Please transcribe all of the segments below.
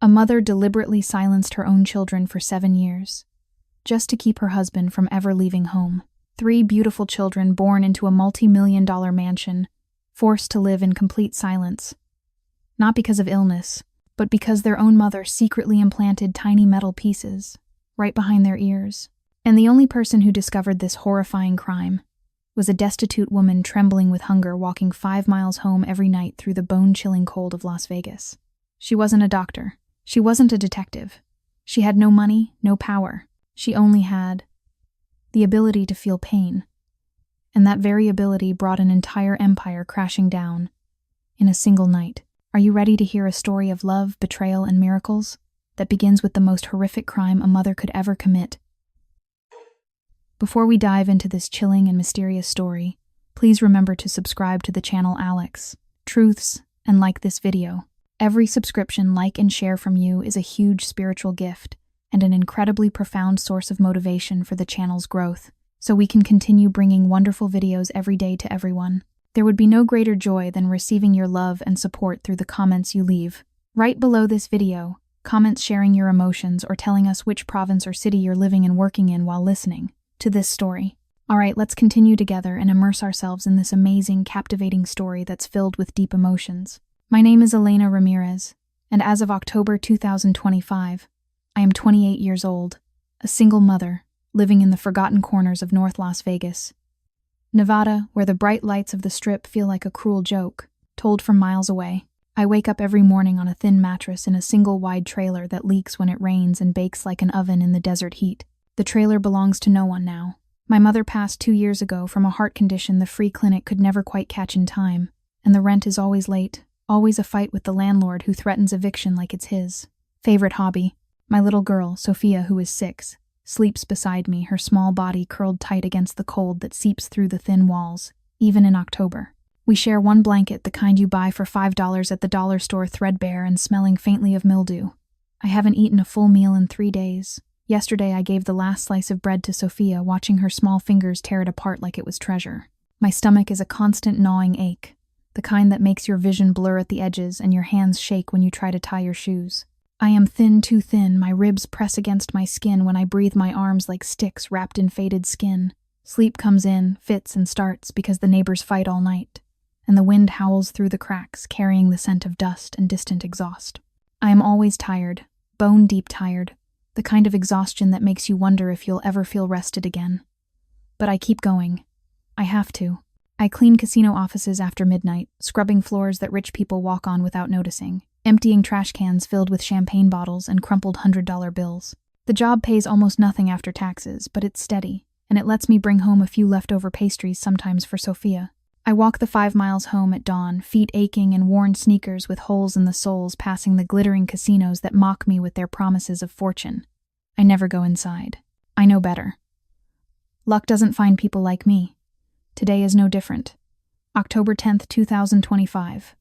A mother deliberately silenced her own children for 7 years, just to keep her husband from ever leaving home. 3 beautiful children born into a multi-million-dollar mansion, forced to live in complete silence. Not because of illness, but because their own mother secretly implanted tiny metal pieces right behind their ears. And the only person who discovered this horrifying crime was a destitute woman trembling with hunger walking 5 miles home every night through the bone-chilling cold of Las Vegas. She wasn't a doctor. She wasn't a detective. She had no money, no power. She only had the ability to feel pain. And that very ability brought an entire empire crashing down in a single night. Are you ready to hear a story of love, betrayal, and miracles that begins with the most horrific crime a mother could ever commit? Before we dive into this chilling and mysterious story, please remember to subscribe to the channel Alex Truths and like this video. Every subscription, like, and share from you is a huge spiritual gift and an incredibly profound source of motivation for the channel's growth, so we can continue bringing wonderful videos every day to everyone. There would be no greater joy than receiving your love and support through the comments you leave. Right below this video, comments sharing your emotions or telling us which province or city you're living and working in while listening to this story. Alright, let's continue together and immerse ourselves in this amazing, captivating story that's filled with deep emotions. My name is Elena Ramirez, and as of October 2025, I am 28 years old, a single mother, living in the forgotten corners of North Las Vegas, Nevada, where the bright lights of the Strip feel like a cruel joke, told from miles away. I wake up every morning on a thin mattress in a single wide trailer that leaks when it rains and bakes like an oven in the desert heat. The trailer belongs to no one now. My mother passed 2 years ago from a heart condition the free clinic could never quite catch in time, and the rent is always late, always a fight with the landlord who threatens eviction like it's his. Favorite hobby. My little girl, Sophia, who is 6, sleeps beside me, her small body curled tight against the cold that seeps through the thin walls, even in October. We share one blanket, the kind you buy for $5 at the dollar store, threadbare and smelling faintly of mildew. I haven't eaten a full meal in 3 days. Yesterday I gave the last slice of bread to Sophia, watching her small fingers tear it apart like it was treasure. My stomach is a constant gnawing ache, the kind that makes your vision blur at the edges and your hands shake when you try to tie your shoes. I am thin, too thin, my ribs press against my skin when I breathe, my arms like sticks wrapped in faded skin. Sleep comes in, fits, and starts because the neighbors fight all night, and the wind howls through the cracks, carrying the scent of dust and distant exhaust. I am always tired, bone-deep tired, the kind of exhaustion that makes you wonder if you'll ever feel rested again. But I keep going. I have to. I clean casino offices after midnight, scrubbing floors that rich people walk on without noticing, emptying trash cans filled with champagne bottles and crumpled $100 bills. The job pays almost nothing after taxes, but it's steady, and it lets me bring home a few leftover pastries sometimes for Sophia. I walk the 5 miles home at dawn, feet aching and worn sneakers with holes in the soles, passing the glittering casinos that mock me with their promises of fortune. I never go inside. I know better. Luck doesn't find people like me. Today is no different. October 10th, 2025.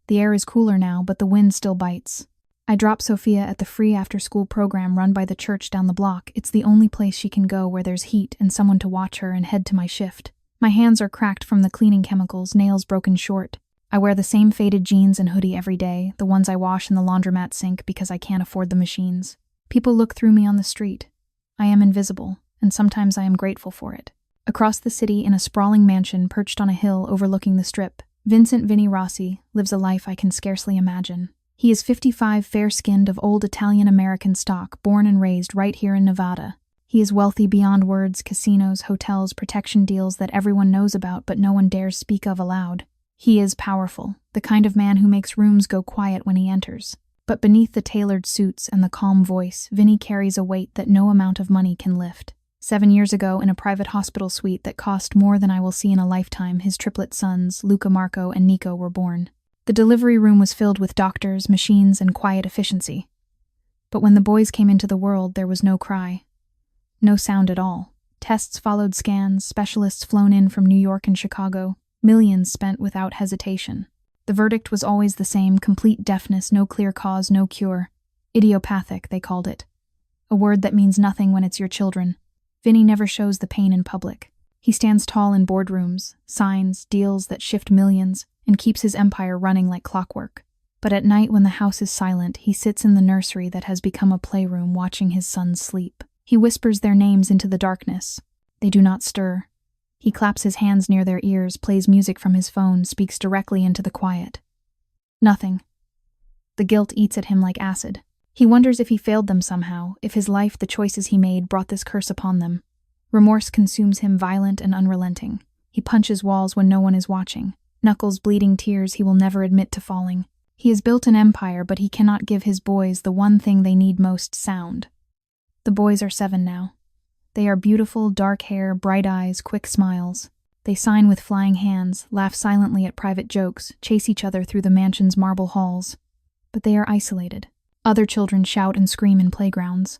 The air is cooler now, but the wind still bites. I drop Sophia at the free after-school program run by the church down the block. It's the only place she can go where there's heat and someone to watch her, and head to my shift. My hands are cracked from the cleaning chemicals, nails broken short. I wear the same faded jeans and hoodie every day, the ones I wash in the laundromat sink because I can't afford the machines. People look through me on the street. I am invisible, and sometimes I am grateful for it. Across the city, in a sprawling mansion perched on a hill overlooking the Strip, Vincent Vinny Rossi lives a life I can scarcely imagine. He is 55, fair-skinned, of old Italian-American stock, born and raised right here in Nevada. He is wealthy beyond words, casinos, hotels, protection deals that everyone knows about but no one dares speak of aloud. He is powerful, the kind of man who makes rooms go quiet when he enters. But beneath the tailored suits and the calm voice, Vinny carries a weight that no amount of money can lift. 7 years ago, in a private hospital suite that cost more than I will see in a lifetime, his triplet sons, Luca, Marco, and Nico, were born. The delivery room was filled with doctors, machines, and quiet efficiency. But when the boys came into the world, there was no cry. No sound at all. Tests followed scans, specialists flown in from New York and Chicago, millions spent without hesitation. The verdict was always the same: complete deafness, no clear cause, no cure. Idiopathic, they called it. A word that means nothing when it's your children. Vinny never shows the pain in public. He stands tall in boardrooms, signs, deals that shift millions, and keeps his empire running like clockwork. But at night when the house is silent, he sits in the nursery that has become a playroom watching his sons sleep. He whispers their names into the darkness. They do not stir. He claps his hands near their ears, plays music from his phone, speaks directly into the quiet. Nothing. The guilt eats at him like acid. He wonders if he failed them somehow, if his life, the choices he made, brought this curse upon them. Remorse consumes him, violent and unrelenting. He punches walls when no one is watching. Knuckles bleeding, tears he will never admit to falling. He has built an empire, but he cannot give his boys the one thing they need most: sound. The boys are 7 now. They are beautiful, dark hair, bright eyes, quick smiles. They sign with flying hands, laugh silently at private jokes, chase each other through the mansion's marble halls. But they are isolated. Other children shout and scream in playgrounds.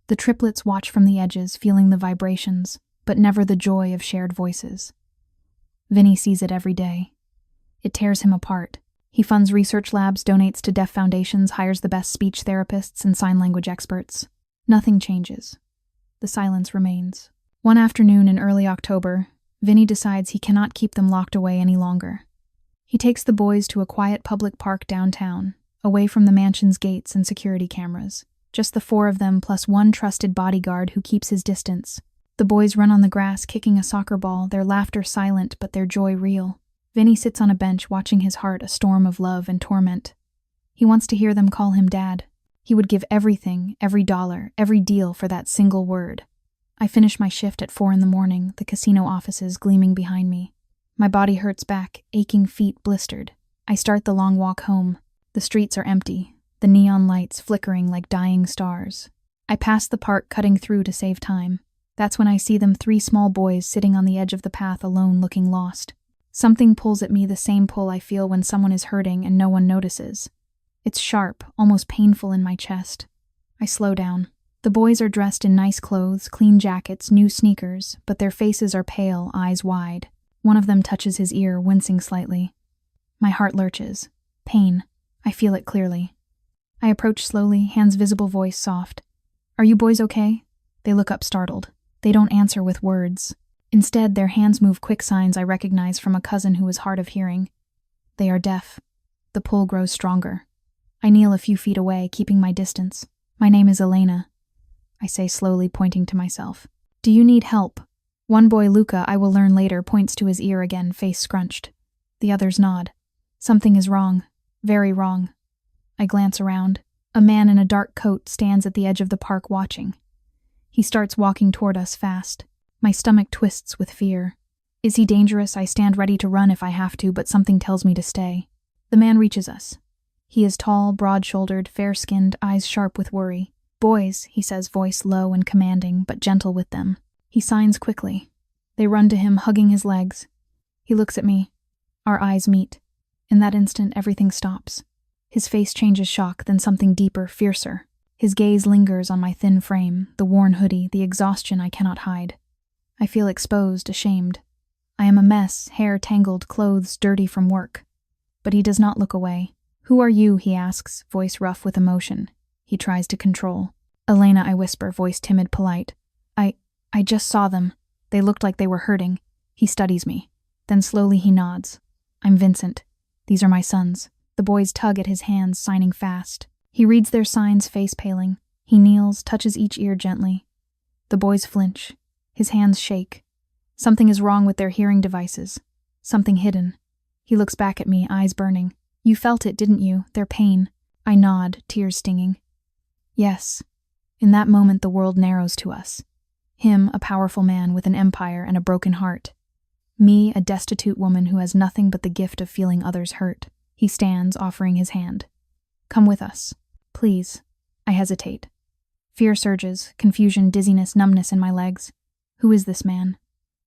The triplets watch from the edges, feeling the vibrations, but never the joy of shared voices. Vinny sees it every day. It tears him apart. He funds research labs, donates to deaf foundations, hires the best speech therapists and sign language experts. Nothing changes. The silence remains. One afternoon in early October, Vinny decides he cannot keep them locked away any longer. He takes the boys to a quiet public park downtown, away from the mansion's gates and security cameras. Just the 4 of them plus one trusted bodyguard who keeps his distance. The boys run on the grass, kicking a soccer ball, their laughter silent but their joy real. Vinny sits on a bench, watching his heart a storm of love and torment. He wants to hear them call him Dad. He would give everything, every dollar, every deal for that single word. I finish my shift at 4 a.m, the casino offices gleaming behind me. My body hurts back, aching feet blistered. I start the long walk home. The streets are empty, the neon lights flickering like dying stars. I pass the park, cutting through to save time. That's when I see them, 3 small boys sitting on the edge of the path alone, looking lost. Something pulls at me, the same pull I feel when someone is hurting and no one notices. It's sharp, almost painful in my chest. I slow down. The boys are dressed in nice clothes, clean jackets, new sneakers, but their faces are pale, eyes wide. One of them touches his ear, wincing slightly. My heart lurches. Pain. I feel it clearly. I approach slowly, hands visible, voice soft. "Are you boys okay?" They look up startled. They don't answer with words. Instead, their hands move, quick signs I recognize from a cousin who is hard of hearing. They are deaf. The pull grows stronger. I kneel a few feet away, keeping my distance. "My name is Elena," I say slowly, pointing to myself. "Do you need help?" One boy, Luca, I will learn later, points to his ear again, face scrunched. The others nod. Something is wrong. Very wrong. I glance around. A man in a dark coat stands at the edge of the park watching. He starts walking toward us fast. My stomach twists with fear. Is he dangerous? I stand ready to run if I have to, but something tells me to stay. The man reaches us. He is tall, broad-shouldered, fair-skinned, eyes sharp with worry. "Boys," he says, voice low and commanding, but gentle with them. He signs quickly. They run to him, hugging his legs. He looks at me. Our eyes meet. In that instant, everything stops. His face changes shock, then something deeper, fiercer. His gaze lingers on my thin frame, the worn hoodie, the exhaustion I cannot hide. I feel exposed, ashamed. I am a mess, hair tangled, clothes dirty from work. But he does not look away. "Who are you?" he asks, voice rough with emotion. He tries to control. "Elena," I whisper, voice timid, polite. I just saw them. They looked like they were hurting." He studies me. Then slowly he nods. "I'm Vincent. These are my sons." The boys tug at his hands, signing fast. He reads their signs, face paling. He kneels, touches each ear gently. The boys flinch. His hands shake. Something is wrong with their hearing devices. Something hidden. He looks back at me, eyes burning. "You felt it, didn't you? Their pain." I nod, tears stinging. Yes. In that moment, the world narrows to us. Him, a powerful man with an empire and a broken heart. Me, a destitute woman who has nothing but the gift of feeling others hurt. He stands, offering his hand. "Come with us. Please." I hesitate. Fear surges, confusion, dizziness, numbness in my legs. Who is this man?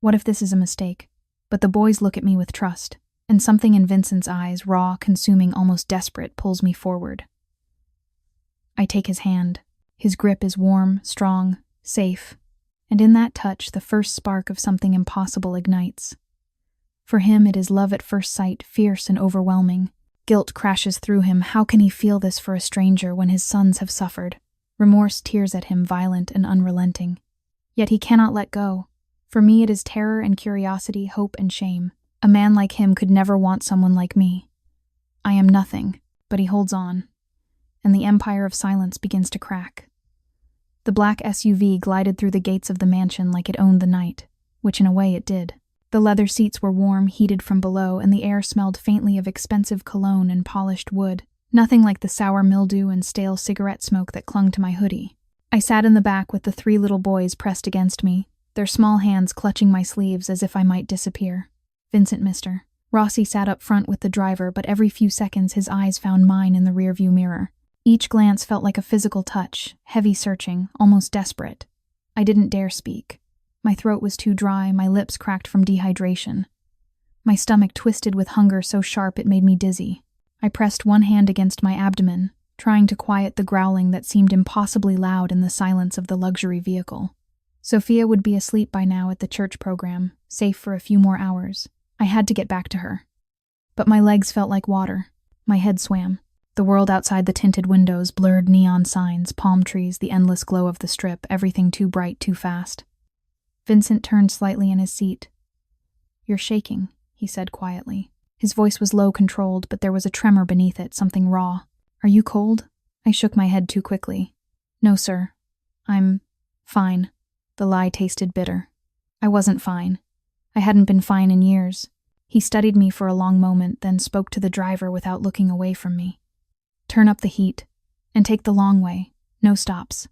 What if this is a mistake? But the boys look at me with trust, and something in Vincent's eyes, raw, consuming, almost desperate, pulls me forward. I take his hand. His grip is warm, strong, safe, and in that touch, the first spark of something impossible ignites. For him, it is love at first sight, fierce and overwhelming. Guilt crashes through him. How can he feel this for a stranger when his sons have suffered? Remorse tears at him, violent and unrelenting. Yet he cannot let go. For me, it is terror and curiosity, hope and shame. A man like him could never want someone like me. I am nothing, but he holds on, and the empire of silence begins to crack. The black SUV glided through the gates of the mansion like it owned the night, which in a way it did. The leather seats were warm, heated from below, and the air smelled faintly of expensive cologne and polished wood, nothing like the sour mildew and stale cigarette smoke that clung to my hoodie. I sat in the back with the 3 little boys pressed against me, their small hands clutching my sleeves as if I might disappear. Vincent, mister. Rossi sat up front with the driver, but every few seconds his eyes found mine in the rearview mirror. Each glance felt like a physical touch, heavy, searching, almost desperate. I didn't dare speak. My throat was too dry, my lips cracked from dehydration. My stomach twisted with hunger so sharp it made me dizzy. I pressed one hand against my abdomen, trying to quiet the growling that seemed impossibly loud in the silence of the luxury vehicle. Sophia would be asleep by now at the church program, safe for a few more hours. I had to get back to her. But my legs felt like water. My head swam. The world outside the tinted windows, blurred neon signs, palm trees, the endless glow of the strip, everything too bright, too fast. Vincent turned slightly in his seat. "You're shaking," he said quietly. His voice was low, controlled, but there was a tremor beneath it, something raw. "Are you cold?" I shook my head too quickly. "No, sir. I'm fine." The lie tasted bitter. I wasn't fine. I hadn't been fine in years. He studied me for a long moment, then spoke to the driver without looking away from me. "Turn up the heat, and take the long way. No stops."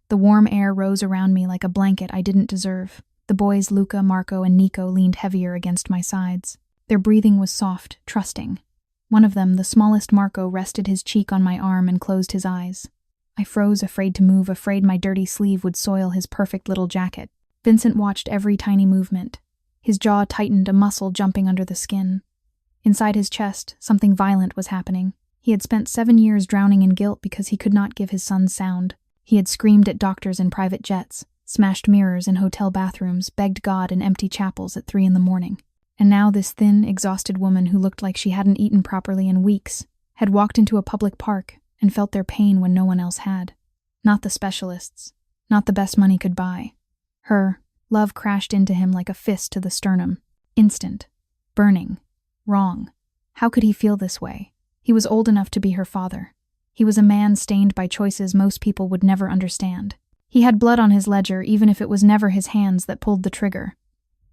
The warm air rose around me like a blanket I didn't deserve. The boys, Luca, Marco, and Nico, leaned heavier against my sides. Their breathing was soft, trusting. One of them, the smallest Marco, rested his cheek on my arm and closed his eyes. I froze, afraid to move, afraid my dirty sleeve would soil his perfect little jacket. Vincent watched every tiny movement. His jaw tightened, a muscle jumping under the skin. Inside his chest, something violent was happening. He had spent 7 years drowning in guilt because he could not give his son sound. He had screamed at doctors in private jets, smashed mirrors in hotel bathrooms, begged God in empty chapels at 3 a.m. And now this thin, exhausted woman who looked like she hadn't eaten properly in weeks had walked into a public park and felt their pain when no one else had. Not the specialists, not the best money could buy. Her love crashed into him like a fist to the sternum. Instant. Burning. Wrong. How could he feel this way? He was old enough to be her father. He was a man stained by choices most people would never understand. He had blood on his ledger, even if it was never his hands that pulled the trigger.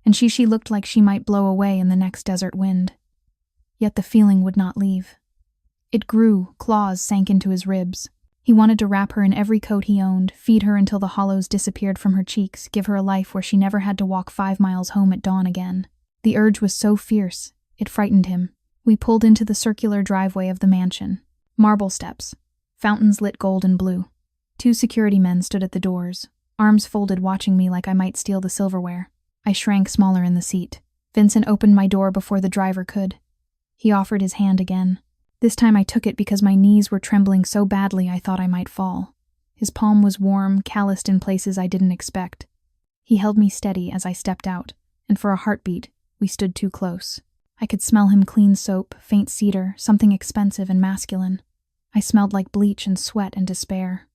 And she looked like she might blow away in the next desert wind. Yet the feeling would not leave. It grew, claws sank into his ribs. He wanted to wrap her in every coat he owned, feed her until the hollows disappeared from her cheeks, give her a life where she never had to walk 5 miles home at dawn again. The urge was so fierce, it frightened him. We pulled into the circular driveway of the mansion. Marble steps. Fountains lit gold and blue. 2 security men stood at the doors, arms folded, watching me like I might steal the silverware. I shrank smaller in the seat. Vincent opened my door before the driver could. He offered his hand again. This time I took it because my knees were trembling so badly I thought I might fall. His palm was warm, calloused in places I didn't expect. He held me steady as I stepped out, and for a heartbeat, we stood too close. I could smell him: clean soap, faint cedar, something expensive and masculine. I smelled like bleach and sweat and despair.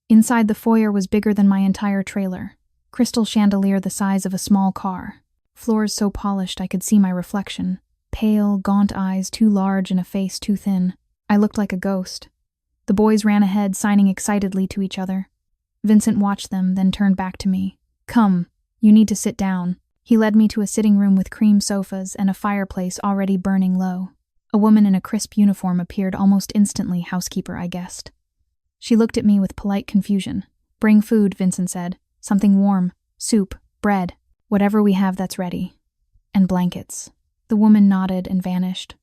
Inside, the foyer was bigger than my entire trailer. Crystal chandelier the size of a small car. Floors so polished I could see my reflection. Pale, gaunt eyes too large and a face too thin. I looked like a ghost. The boys ran ahead, signing excitedly to each other. Vincent watched them, then turned back to me. "Come, you need to sit down." He led me to a sitting room with cream sofas and a fireplace already burning low. A woman in a crisp uniform appeared almost instantly, housekeeper, I guessed. She looked at me with polite confusion. "Bring food," Vincent said. "Something warm. Soup, bread, whatever we have that's ready. And blankets." The woman nodded and vanished.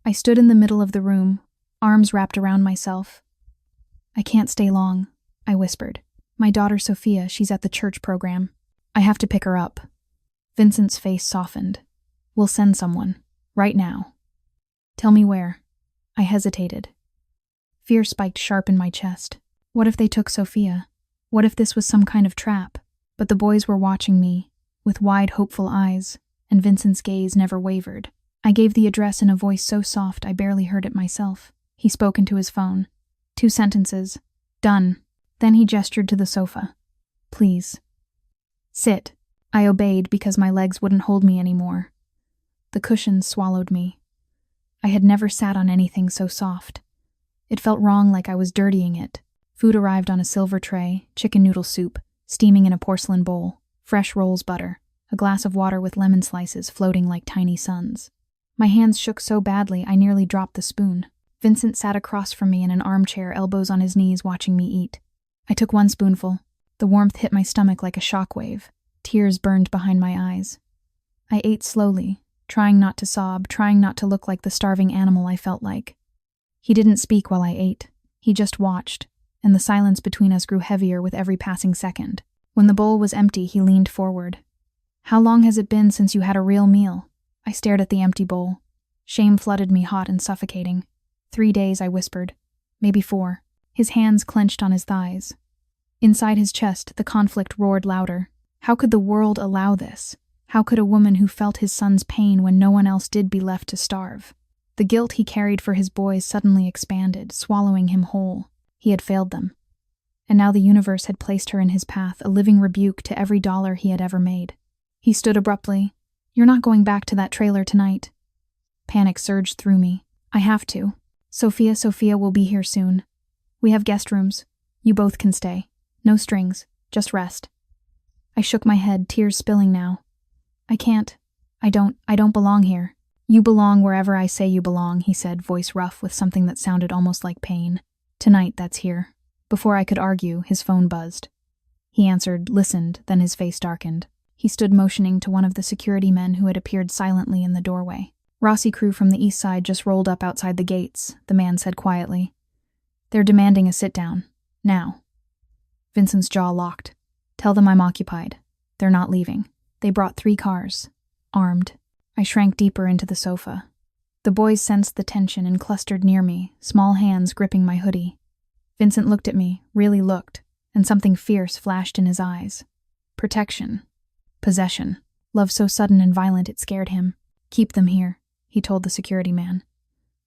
I stood in the middle of the room, arms wrapped around myself. "I can't stay long," I whispered. "My daughter Sophia, she's at the church program. I have to pick her up." Vincent's face softened. "We'll send someone. Right now." "Tell me where." I hesitated. Fear spiked sharp in my chest. What if they took Sophia? What if this was some kind of trap? But the boys were watching me, with wide, hopeful eyes, and Vincent's gaze never wavered. I gave the address in a voice so soft I barely heard it myself. He spoke into his phone. 2 sentences. "Done." Then he gestured to the sofa. "Please." "Sit." I obeyed because my legs wouldn't hold me anymore. The cushions swallowed me. I had never sat on anything so soft. It felt wrong, like I was dirtying it. Food arrived on a silver tray, chicken noodle soup, steaming in a porcelain bowl, fresh rolls butter, a glass of water with lemon slices floating like tiny suns. My hands shook so badly I nearly dropped the spoon. Vincent sat across from me in an armchair, elbows on his knees, watching me eat. I took one spoonful. The warmth hit my stomach like a shockwave. Tears burned behind my eyes. I ate slowly, trying not to sob, trying not to look like the starving animal I felt like. He didn't speak while I ate. He just watched, and the silence between us grew heavier with every passing second. When the bowl was empty, he leaned forward. "How long has it been since you had a real meal?" I stared at the empty bowl. Shame flooded me, hot and suffocating. 3 days, I whispered. Maybe 4. His hands clenched on his thighs. Inside his chest, the conflict roared louder. How could the world allow this? How could a woman who felt his son's pain when no one else did be left to starve? The guilt he carried for his boys suddenly expanded, swallowing him whole. He had failed them. And now the universe had placed her in his path, a living rebuke to every dollar he had ever made. He stood abruptly. "You're not going back to that trailer tonight." Panic surged through me. "I have to. Sophia will be here soon. We have guest rooms. You both can stay. No strings, just rest." I shook my head, tears spilling now. "I can't. I don't belong here." "You belong wherever I say you belong," he said, voice rough with something that sounded almost like pain. "Tonight, that's here." Before I could argue, his phone buzzed. He answered, listened, then his face darkened. He stood motioning to one of the security men who had appeared silently in the doorway. "Rossi crew from the east side just rolled up outside the gates," the man said quietly. "They're demanding a sit-down. Now." Vincent's jaw locked. "Tell them I'm occupied. They're not leaving." They brought 3 cars. Armed. I shrank deeper into the sofa. The boys sensed the tension and clustered near me, small hands gripping my hoodie. Vincent looked at me, really looked, and something fierce flashed in his eyes. Protection. Possession. Love so sudden and violent it scared him. "Keep them here," he told the security man.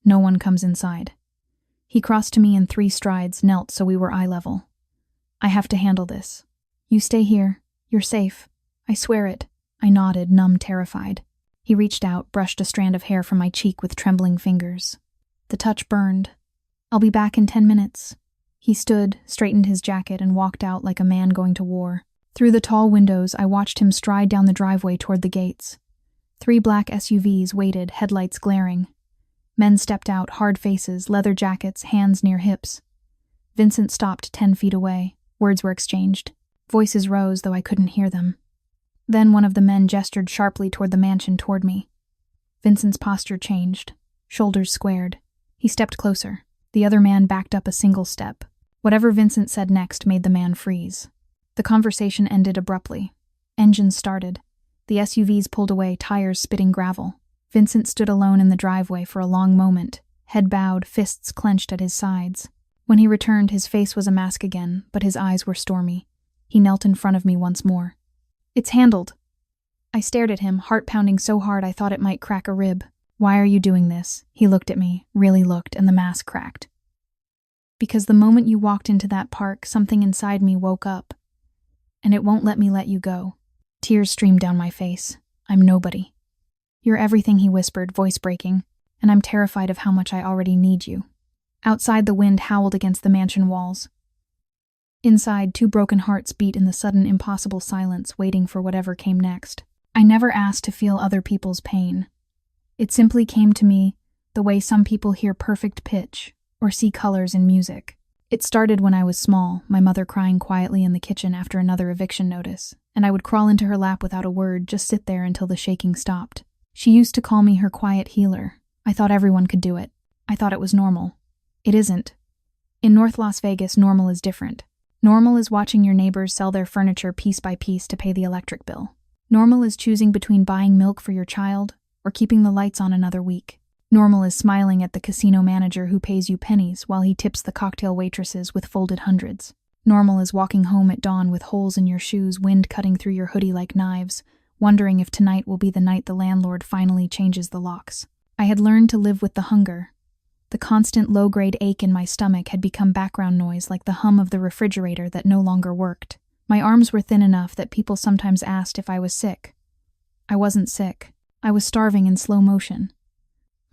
"No one comes inside." He crossed to me in 3 strides, knelt so we were eye level. "I have to handle this. You stay here. You're safe. I swear it." I nodded, numb, terrified. He reached out, brushed a strand of hair from my cheek with trembling fingers. The touch burned. "I'll be back in 10 minutes. He stood, straightened his jacket, and walked out like a man going to war. Through the tall windows, I watched him stride down the driveway toward the gates. 3 black SUVs waited, headlights glaring. Men stepped out, hard faces, leather jackets, hands near hips. Vincent stopped 10 feet away. Words were exchanged. Voices rose, though I couldn't hear them. Then one of the men gestured sharply toward the mansion toward me. Vincent's posture changed. Shoulders squared. He stepped closer. The other man backed up a single step. Whatever Vincent said next made the man freeze. The conversation ended abruptly. Engines started. The SUVs pulled away, tires spitting gravel. Vincent stood alone in the driveway for a long moment, head bowed, fists clenched at his sides. When he returned, his face was a mask again, but his eyes were stormy. He knelt in front of me once more. "It's handled." I stared at him, heart pounding so hard I thought it might crack a rib. "Why are you doing this?" He looked at me, really looked, and the mask cracked. "Because the moment you walked into that park, something inside me woke up. And it won't let me let you go." Tears streamed down my face. "I'm nobody." "You're everything," he whispered, voice breaking, "and I'm terrified of how much I already need you." Outside, the wind howled against the mansion walls. Inside, 2 broken hearts beat in the sudden, impossible silence, waiting for whatever came next. I never asked to feel other people's pain. It simply came to me the way some people hear perfect pitch or see colors in music. It started when I was small, my mother crying quietly in the kitchen after another eviction notice, and I would crawl into her lap without a word, just sit there until the shaking stopped. She used to call me her quiet healer. I thought everyone could do it. I thought it was normal. It isn't. In North Las Vegas, normal is different. Normal is watching your neighbors sell their furniture piece by piece to pay the electric bill. Normal is choosing between buying milk for your child or keeping the lights on another week. Normal is smiling at the casino manager who pays you pennies while he tips the cocktail waitresses with folded hundreds. Normal is walking home at dawn with holes in your shoes, wind cutting through your hoodie like knives, wondering if tonight will be the night the landlord finally changes the locks. I had learned to live with the hunger. The constant low-grade ache in my stomach had become background noise, like the hum of the refrigerator that no longer worked. My arms were thin enough that people sometimes asked if I was sick. I wasn't sick. I was starving in slow motion.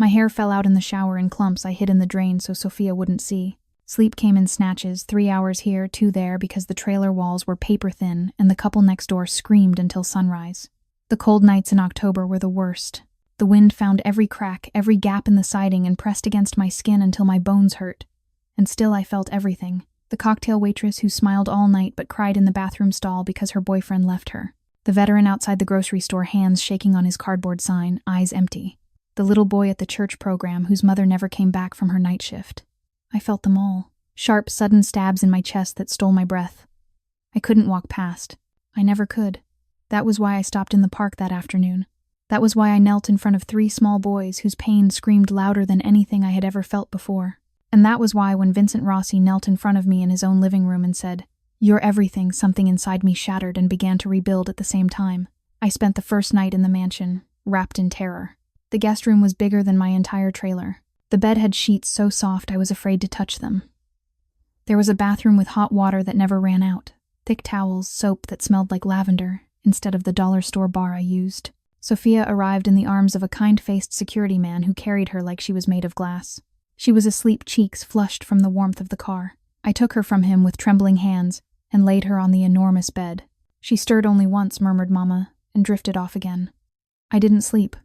My hair fell out in the shower in clumps I hid in the drain so Sophia wouldn't see. Sleep came in snatches, 3 hours here, 2 there, because the trailer walls were paper thin and the couple next door screamed until sunrise. The cold nights in October were the worst. The wind found every crack, every gap in the siding and pressed against my skin until my bones hurt. And still I felt everything. The cocktail waitress who smiled all night but cried in the bathroom stall because her boyfriend left her. The veteran outside the grocery store, hands shaking on his cardboard sign, eyes empty. The little boy at the church program whose mother never came back from her night shift. I felt them all. Sharp, sudden stabs in my chest that stole my breath. I couldn't walk past. I never could. That was why I stopped in the park that afternoon. That was why I knelt in front of 3 small boys whose pain screamed louder than anything I had ever felt before. And that was why when Vincent Rossi knelt in front of me in his own living room and said, "You're everything," something inside me shattered and began to rebuild at the same time. I spent the first night in the mansion, wrapped in terror. The guest room was bigger than my entire trailer. The bed had sheets so soft I was afraid to touch them. There was a bathroom with hot water that never ran out, thick towels, soap that smelled like lavender, instead of the dollar store bar I used. Sophia arrived in the arms of a kind-faced security man who carried her like she was made of glass. She was asleep, cheeks flushed from the warmth of the car. I took her from him with trembling hands and laid her on the enormous bed. She stirred only once, murmured Mama, and drifted off again. I didn't sleep.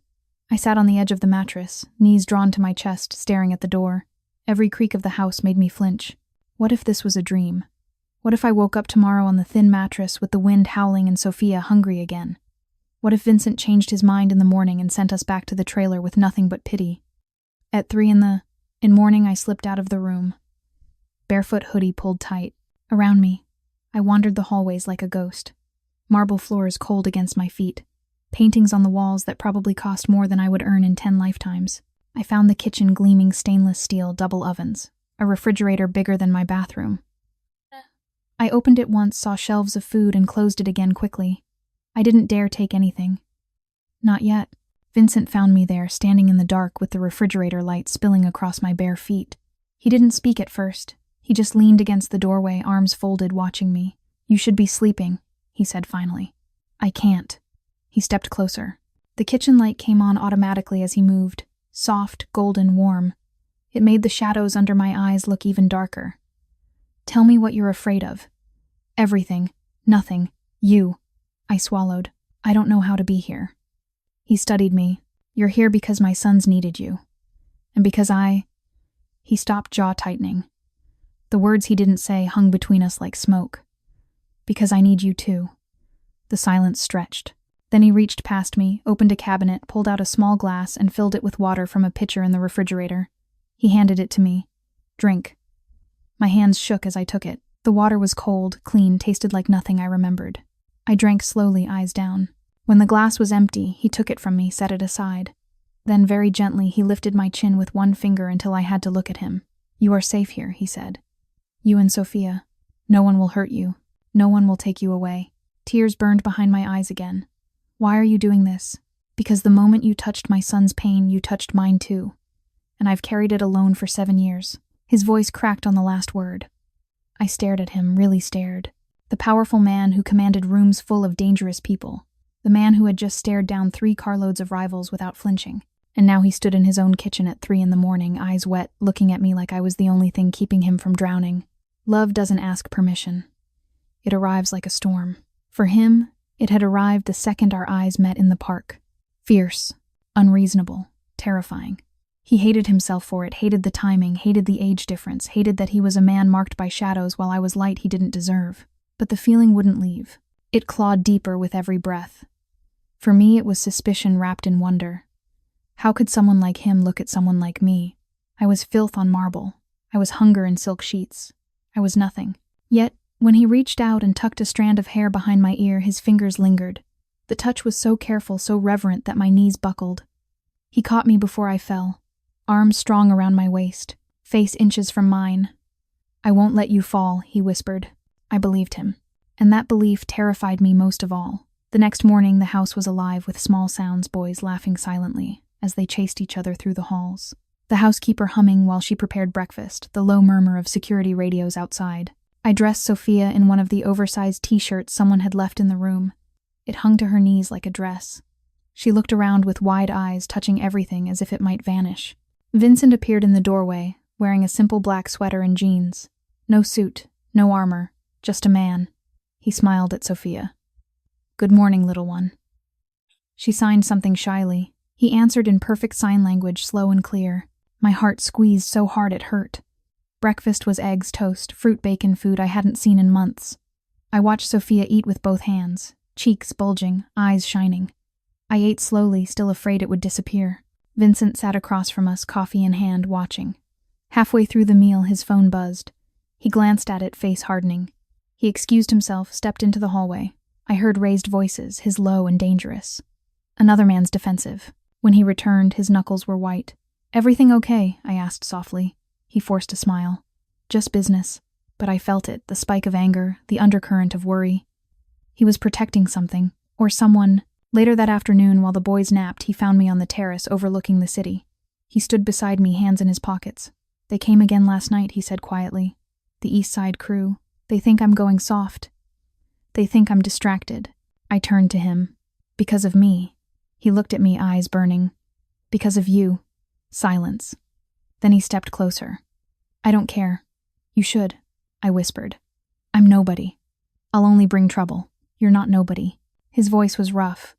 I sat on the edge of the mattress, knees drawn to my chest, staring at the door. Every creak of the house made me flinch. What if this was a dream? What if I woke up tomorrow on the thin mattress with the wind howling and Sophia hungry again? What if Vincent changed his mind in the morning and sent us back to the trailer with nothing but pity? At 3 in morning I slipped out of the room. Barefoot, hoodie pulled tight. Around me, I wandered the hallways like a ghost. Marble floors cold against my feet. Paintings on the walls that probably cost more than I would earn in 10 lifetimes. I found the kitchen gleaming stainless steel double ovens. A refrigerator bigger than my bathroom. I opened it once, saw shelves of food, and closed it again quickly. I didn't dare take anything. Not yet. Vincent found me there, standing in the dark with the refrigerator light spilling across my bare feet. He didn't speak at first. He just leaned against the doorway, arms folded, watching me. "You should be sleeping," he said finally. "I can't." He stepped closer. The kitchen light came on automatically as he moved, soft, golden, warm. It made the shadows under my eyes look even darker. "Tell me what you're afraid of." "Everything. Nothing. You." I swallowed. "I don't know how to be here." He studied me. "You're here because my sons needed you. And because He stopped, jaw tightening. The words he didn't say hung between us like smoke. "Because I need you too." The silence stretched. Then he reached past me, opened a cabinet, pulled out a small glass, and filled it with water from a pitcher in the refrigerator. He handed it to me. "Drink." My hands shook as I took it. The water was cold, clean, tasted like nothing I remembered. I drank slowly, eyes down. When the glass was empty, he took it from me, set it aside. Then, very gently, he lifted my chin with one finger until I had to look at him. "You are safe here," he said. "You and Sophia. No one will hurt you. No one will take you away." Tears burned behind my eyes again. "Why are you doing this?" "Because the moment you touched my son's pain, you touched mine too. And I've carried it alone for 7 years. His voice cracked on the last word. I stared at him, really stared. The powerful man who commanded rooms full of dangerous people. The man who had just stared down 3 carloads of rivals without flinching. And now he stood in his own kitchen at 3 a.m, eyes wet, looking at me like I was the only thing keeping him from drowning. Love doesn't ask permission. It arrives like a storm. For him, it had arrived the second our eyes met in the park. Fierce, unreasonable, terrifying. He hated himself for it, hated the timing, hated the age difference, hated that he was a man marked by shadows while I was light he didn't deserve. But the feeling wouldn't leave. It clawed deeper with every breath. For me, it was suspicion wrapped in wonder. How could someone like him look at someone like me? I was filth on marble. I was hunger in silk sheets. I was nothing. Yet, when he reached out and tucked a strand of hair behind my ear, his fingers lingered. The touch was so careful, so reverent that my knees buckled. He caught me before I fell. Arms strong around my waist, face inches from mine. "I won't let you fall," he whispered. I believed him. And that belief terrified me most of all. The next morning, the house was alive with small sounds, boys laughing silently as they chased each other through the halls. The housekeeper humming while she prepared breakfast, the low murmur of security radios outside. I dressed Sophia in one of the oversized t-shirts someone had left in the room. It hung to her knees like a dress. She looked around with wide eyes, touching everything as if it might vanish. Vincent appeared in the doorway, wearing a simple black sweater and jeans. No suit, no armor, just a man. He smiled at Sophia. "Good morning, little one." She signed something shyly. He answered in perfect sign language, slow and clear. My heart squeezed so hard it hurt. Breakfast was eggs, toast, fruit, bacon, food I hadn't seen in months. I watched Sophia eat with both hands, cheeks bulging, eyes shining. I ate slowly, still afraid it would disappear. Vincent sat across from us, coffee in hand, watching. Halfway through the meal, his phone buzzed. He glanced at it, face hardening. He excused himself, stepped into the hallway. I heard raised voices, his low and dangerous. Another man's defensive. When he returned, his knuckles were white. "Everything okay?" I asked softly. He forced a smile. "Just business." But I felt it, the spike of anger, the undercurrent of worry. He was protecting something, or someone. Later that afternoon, while the boys napped, he found me on the terrace overlooking the city. He stood beside me, hands in his pockets. "They came again last night," he said quietly. "The East Side crew. They think I'm going soft. They think I'm distracted." I turned to him. "Because of me." He looked at me, eyes burning. "Because of you." Silence. Then he stepped closer. "I don't care." "You should," I whispered. "I'm nobody. I'll only bring trouble. You're not nobody." His voice was rough.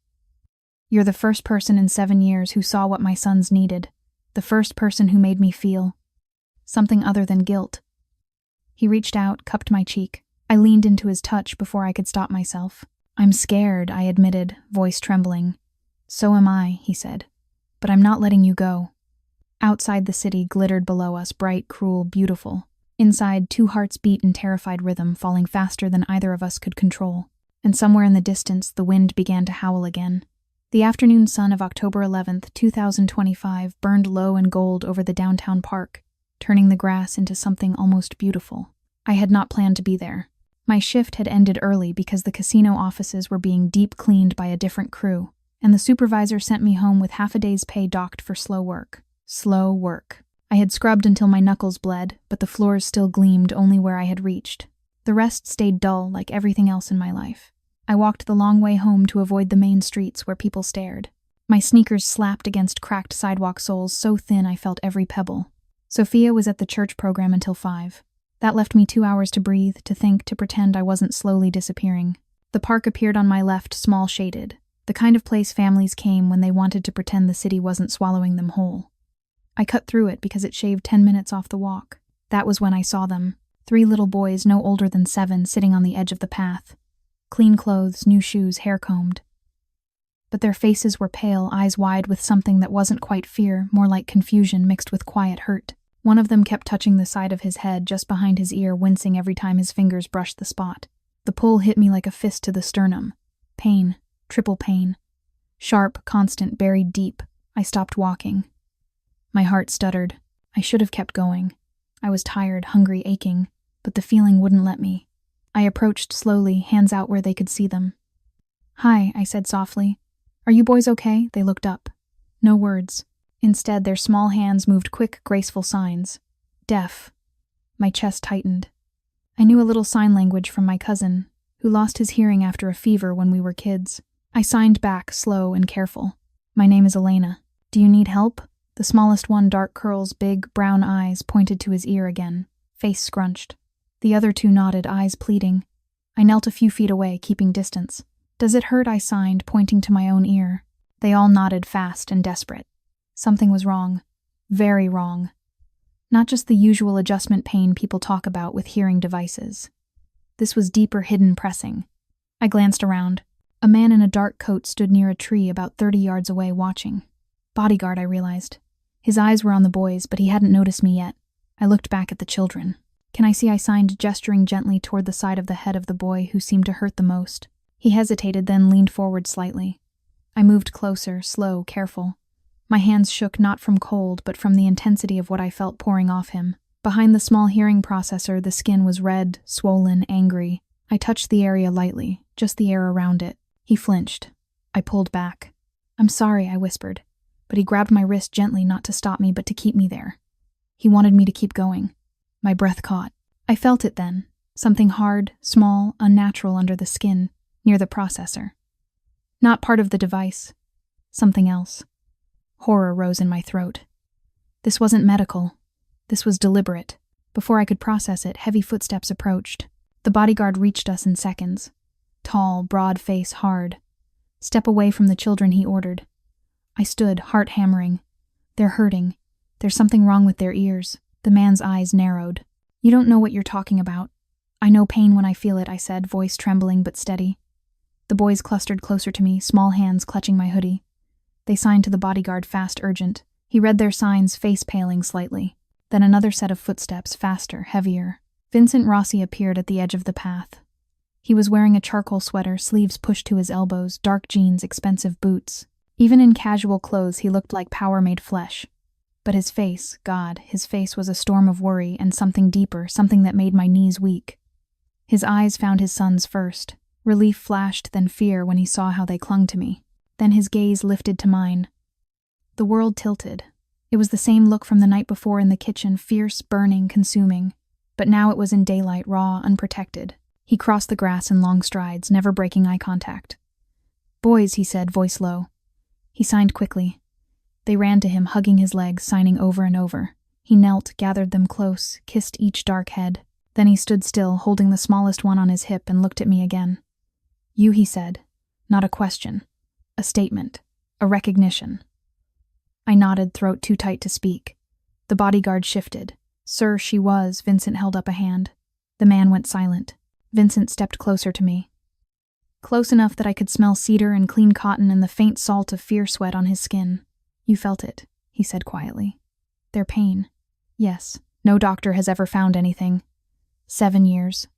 "You're the first person in 7 years who saw what my sons needed. The first person who made me feel something other than guilt." He reached out, cupped my cheek. I leaned into his touch before I could stop myself. "I'm scared," I admitted, voice trembling. "So am I," he said. "But I'm not letting you go." Outside, the city glittered below us, bright, cruel, beautiful. Inside, 2 hearts beat in terrified rhythm, falling faster than either of us could control. And somewhere in the distance, the wind began to howl again. The afternoon sun of October 11th, 2025 burned low and gold over the downtown park, turning the grass into something almost beautiful. I had not planned to be there. My shift had ended early because the casino offices were being deep cleaned by a different crew, and the supervisor sent me home with half a day's pay docked for slow work. Slow work. I had scrubbed until my knuckles bled, but the floors still gleamed only where I had reached. The rest stayed dull like everything else in my life. I walked the long way home to avoid the main streets where people stared. My sneakers slapped against cracked sidewalk soles so thin I felt every pebble. Sophia was at the church program until 5. That left me 2 hours to breathe, to think, to pretend I wasn't slowly disappearing. The park appeared on my left, small, shaded. The kind of place families came when they wanted to pretend the city wasn't swallowing them whole. I cut through it because it shaved 10 minutes off the walk. That was when I saw them. 3 little boys, no older than 7, sitting on the edge of the path. Clean clothes, new shoes, hair combed. But their faces were pale, eyes wide with something that wasn't quite fear, more like confusion mixed with quiet hurt. One of them kept touching the side of his head just behind his ear, wincing every time his fingers brushed the spot. The pull hit me like a fist to the sternum. Pain. Triple pain. Sharp, constant, buried deep. I stopped walking. My heart stuttered. I should have kept going. I was tired, hungry, aching, but the feeling wouldn't let me. I approached slowly, hands out where they could see them. "Hi," I said softly. "Are you boys okay?" They looked up. No words. Instead, their small hands moved quick, graceful signs. Deaf. My chest tightened. I knew a little sign language from my cousin, who lost his hearing after a fever when we were kids. I signed back, slow and careful. "My name is Elena. Do you need help?" The smallest one, dark curls, big, brown eyes, pointed to his ear again, face scrunched. The other 2 nodded, eyes pleading. I knelt a few feet away, keeping distance. "Does it hurt?" I signed, pointing to my own ear. They all nodded, fast and desperate. Something was wrong. Very wrong. Not just the usual adjustment pain people talk about with hearing devices. This was deeper, hidden, pressing. I glanced around. A man in a dark coat stood near a tree about 30 yards away, watching. Bodyguard, I realized. His eyes were on the boys, but he hadn't noticed me yet. I looked back at the children. "Can I see?" I signed, gesturing gently toward the side of the head of the boy who seemed to hurt the most. He hesitated, then leaned forward slightly. I moved closer, slow, careful. My hands shook not from cold, but from the intensity of what I felt pouring off him. Behind the small hearing processor, the skin was red, swollen, angry. I touched the area lightly, just the air around it. He flinched. I pulled back. "I'm sorry," I whispered. But he grabbed my wrist gently, not to stop me, but to keep me there. He wanted me to keep going. My breath caught. I felt it then. Something hard, small, unnatural under the skin, near the processor. Not part of the device. Something else. Horror rose in my throat. This wasn't medical. This was deliberate. Before I could process it, heavy footsteps approached. The bodyguard reached us in seconds. Tall, broad face, hard. Step away from the children, he ordered. I stood, heart hammering. They're hurting. There's something wrong with their ears. The man's eyes narrowed. You don't know what you're talking about. I know pain when I feel it, I said, voice trembling but steady. The boys clustered closer to me, small hands clutching my hoodie. They signed to the bodyguard, fast, urgent. He read their signs, face paling slightly. Then another set of footsteps, faster, heavier. Vincent Rossi appeared at the edge of the path. He was wearing a charcoal sweater, sleeves pushed to his elbows, dark jeans, expensive boots. Even in casual clothes, he looked like power made flesh. But his face, God, his face was a storm of worry and something deeper, something that made my knees weak. His eyes found his son's first. Relief flashed, then fear when he saw how they clung to me. Then his gaze lifted to mine. The world tilted. It was the same look from the night before in the kitchen, fierce, burning, consuming. But now it was in daylight, raw, unprotected. He crossed the grass in long strides, never breaking eye contact. Boys, he said, voice low. He signed quickly. They ran to him, hugging his legs, signing over and over. He knelt, gathered them close, kissed each dark head. Then he stood still, holding the smallest one on his hip, and looked at me again. You, he said. Not a question. A statement. A recognition. I nodded, throat too tight to speak. The bodyguard shifted. Sir, she was. Vincent held up a hand. The man went silent. Vincent stepped closer to me. Close enough that I could smell cedar and clean cotton and the faint salt of fear sweat on his skin. You felt it, he said quietly. Their pain. Yes. No doctor has ever found anything. 7 years.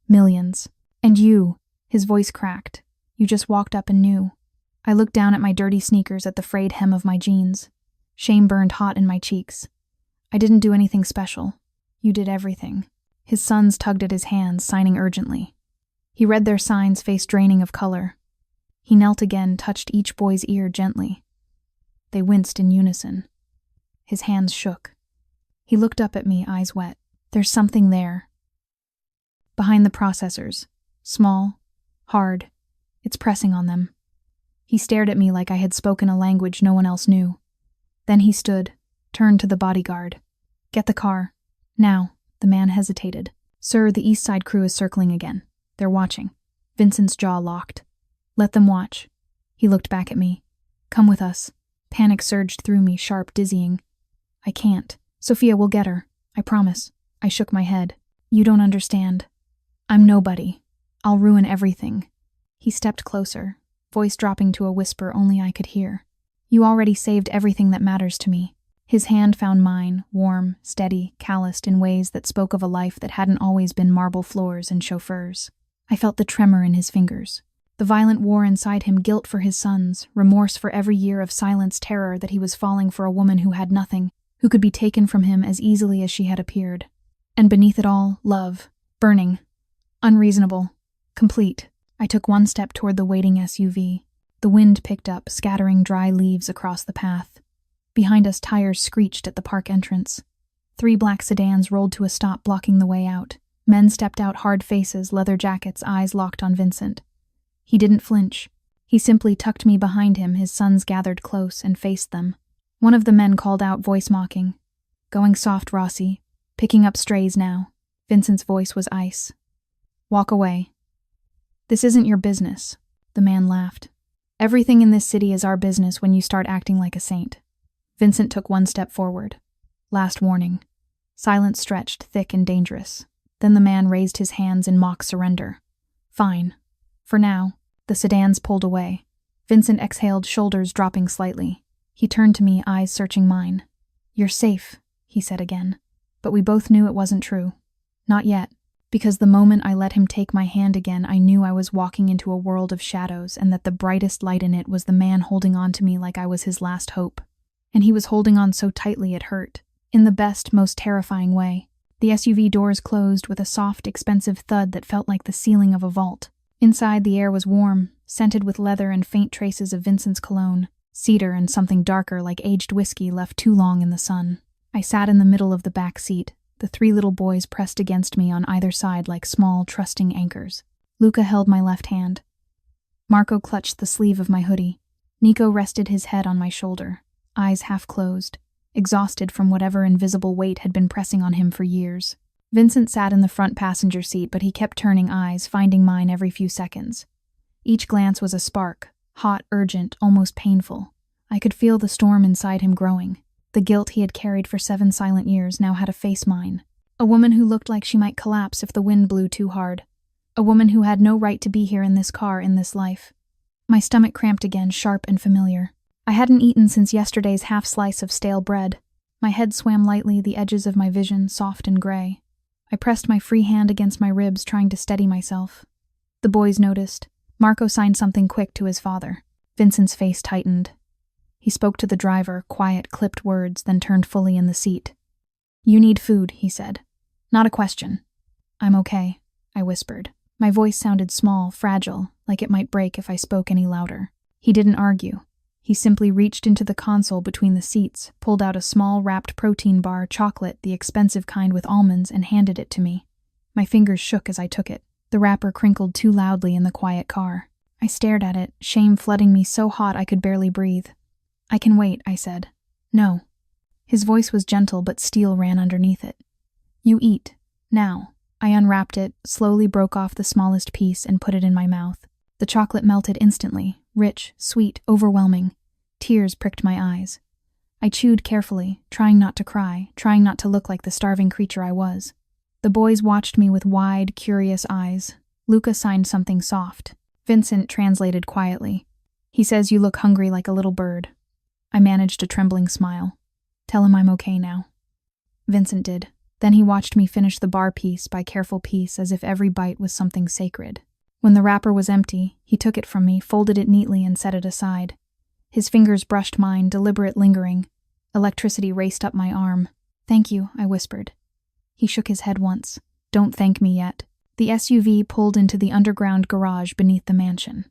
Millions. And you, his voice cracked. You just walked up and knew. I looked down at my dirty sneakers, at the frayed hem of my jeans. Shame burned hot in my cheeks. I didn't do anything special. You did everything. His sons tugged at his hands, signing urgently. He read their signs, face draining of color. He knelt again, touched each boy's ear gently. They winced in unison. His hands shook. He looked up at me, eyes wet. There's something there. Behind the processors. Small. Hard. It's pressing on them. He stared at me like I had spoken a language no one else knew. Then he stood, turned to the bodyguard. Get the car. Now. The man hesitated. Sir, the East Side crew is circling again. They're watching. Vincent's jaw locked. Let them watch. He looked back at me. Come with us. Panic surged through me, sharp, dizzying. I can't. Sophia will get her. I promise. I shook my head. You don't understand. I'm nobody. I'll ruin everything. He stepped closer, voice dropping to a whisper only I could hear. You already saved everything that matters to me. His hand found mine, warm, steady, calloused in ways that spoke of a life that hadn't always been marble floors and chauffeurs. I felt the tremor in his fingers. The violent war inside him, guilt for his sons, remorse for every year of silenced terror that he was falling for a woman who had nothing, who could be taken from him as easily as she had appeared. And beneath it all, love. Burning. Unreasonable. Complete. I took one step toward the waiting SUV. The wind picked up, scattering dry leaves across the path. Behind us, tires screeched at the park entrance. 3 black sedans rolled to a stop, blocking the way out. Men stepped out, hard faces, leather jackets, eyes locked on Vincent. He didn't flinch. He simply tucked me behind him, his sons gathered close, and faced them. One of the men called out, voice mocking. Going soft, Rossi. Picking up strays now. Vincent's voice was ice. Walk away. This isn't your business. The man laughed. Everything in this city is our business when you start acting like a saint. Vincent took one step forward. Last warning. Silence stretched, thick and dangerous. Then the man raised his hands in mock surrender. Fine. For now. The sedans pulled away. Vincent exhaled, shoulders dropping slightly. He turned to me, eyes searching mine. You're safe, he said again. But we both knew it wasn't true. Not yet. Because the moment I let him take my hand again, I knew I was walking into a world of shadows and that the brightest light in it was the man holding on to me like I was his last hope. And he was holding on so tightly it hurt. In the best, most terrifying way. The SUV doors closed with a soft, expensive thud that felt like the ceiling of a vault. Inside, the air was warm, scented with leather and faint traces of Vincent's cologne, cedar and something darker like aged whiskey left too long in the sun. I sat in the middle of the back seat, the 3 little boys pressed against me on either side like small, trusting anchors. Luca held my left hand. Marco clutched the sleeve of my hoodie. Nico rested his head on my shoulder, eyes half closed, exhausted from whatever invisible weight had been pressing on him for years. Vincent sat in the front passenger seat, but he kept turning eyes, finding mine every few seconds. Each glance was a spark, hot, urgent, almost painful. I could feel the storm inside him growing. The guilt he had carried for 7 silent years now had to face mine. A woman who looked like she might collapse if the wind blew too hard. A woman who had no right to be here in this car, in this life. My stomach cramped again, sharp and familiar. I hadn't eaten since yesterday's half slice of stale bread. My head swam lightly, the edges of my vision soft and gray. I pressed my free hand against my ribs, trying to steady myself. The boys noticed. Marco signed something quick to his father. Vincent's face tightened. He spoke to the driver, quiet, clipped words, then turned fully in the seat. "You need food," he said. "Not a question." "I'm okay," I whispered. My voice sounded small, fragile, like it might break if I spoke any louder. He didn't argue. He simply reached into the console between the seats, pulled out a small wrapped protein bar, chocolate, the expensive kind with almonds, and handed it to me. My fingers shook as I took it. The wrapper crinkled too loudly in the quiet car. I stared at it, shame flooding me so hot I could barely breathe. "I can wait," I said. "No." His voice was gentle, but steel ran underneath it. "You eat. Now." I unwrapped it, slowly broke off the smallest piece, and put it in my mouth. The chocolate melted instantly, rich, sweet, overwhelming. Tears pricked my eyes. I chewed carefully, trying not to cry, trying not to look like the starving creature I was. The boys watched me with wide, curious eyes. Luca signed something soft. Vincent translated quietly. "He says you look hungry like a little bird." I managed a trembling smile. "Tell him I'm okay now." Vincent did. Then he watched me finish the bar piece by careful piece, as if every bite was something sacred. When the wrapper was empty, he took it from me, folded it neatly, and set it aside. His fingers brushed mine, deliberate, lingering. Electricity raced up my arm. "Thank you," I whispered. He shook his head once. "Don't thank me yet." The SUV pulled into the underground garage beneath the mansion.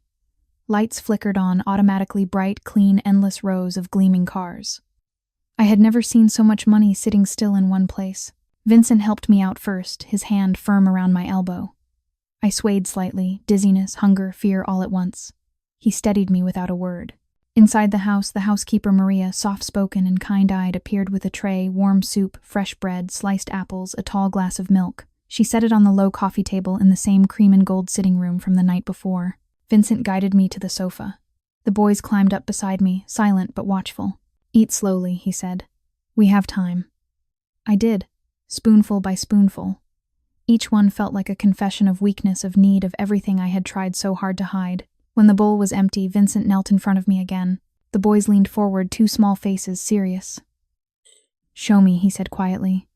Lights flickered on, automatically bright, clean, endless rows of gleaming cars. I had never seen so much money sitting still in one place. Vincent helped me out first, his hand firm around my elbow. I swayed slightly, dizziness, hunger, fear all at once. He steadied me without a word. Inside the house, the housekeeper Maria, soft-spoken and kind-eyed, appeared with a tray, warm soup, fresh bread, sliced apples, a tall glass of milk. She set it on the low coffee table in the same cream and gold sitting room from the night before. Vincent guided me to the sofa. The boys climbed up beside me, silent but watchful. "Eat slowly," he said. "We have time." I did, spoonful by spoonful. Each one felt like a confession of weakness, of need, of everything I had tried so hard to hide. When the bowl was empty, Vincent knelt in front of me again. The boys leaned forward, 2 small faces, serious. "Show me," he said quietly.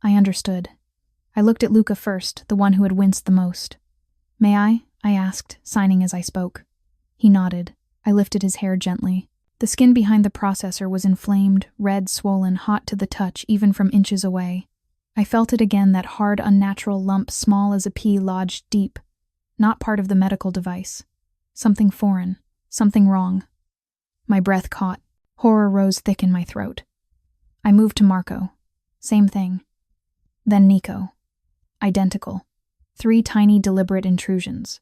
I understood. I looked at Luca first, the one who had winced the most. "May I?" I asked, signing as I spoke. He nodded. I lifted his hair gently. The skin behind the processor was inflamed, red, swollen, hot to the touch, even from inches away. I felt it again, that hard, unnatural lump, small as a pea, lodged deep. Not part of the medical device. Something foreign. Something wrong. My breath caught. Horror rose thick in my throat. I moved to Marco. Same thing. Then Nico. Identical. 3 tiny, deliberate intrusions.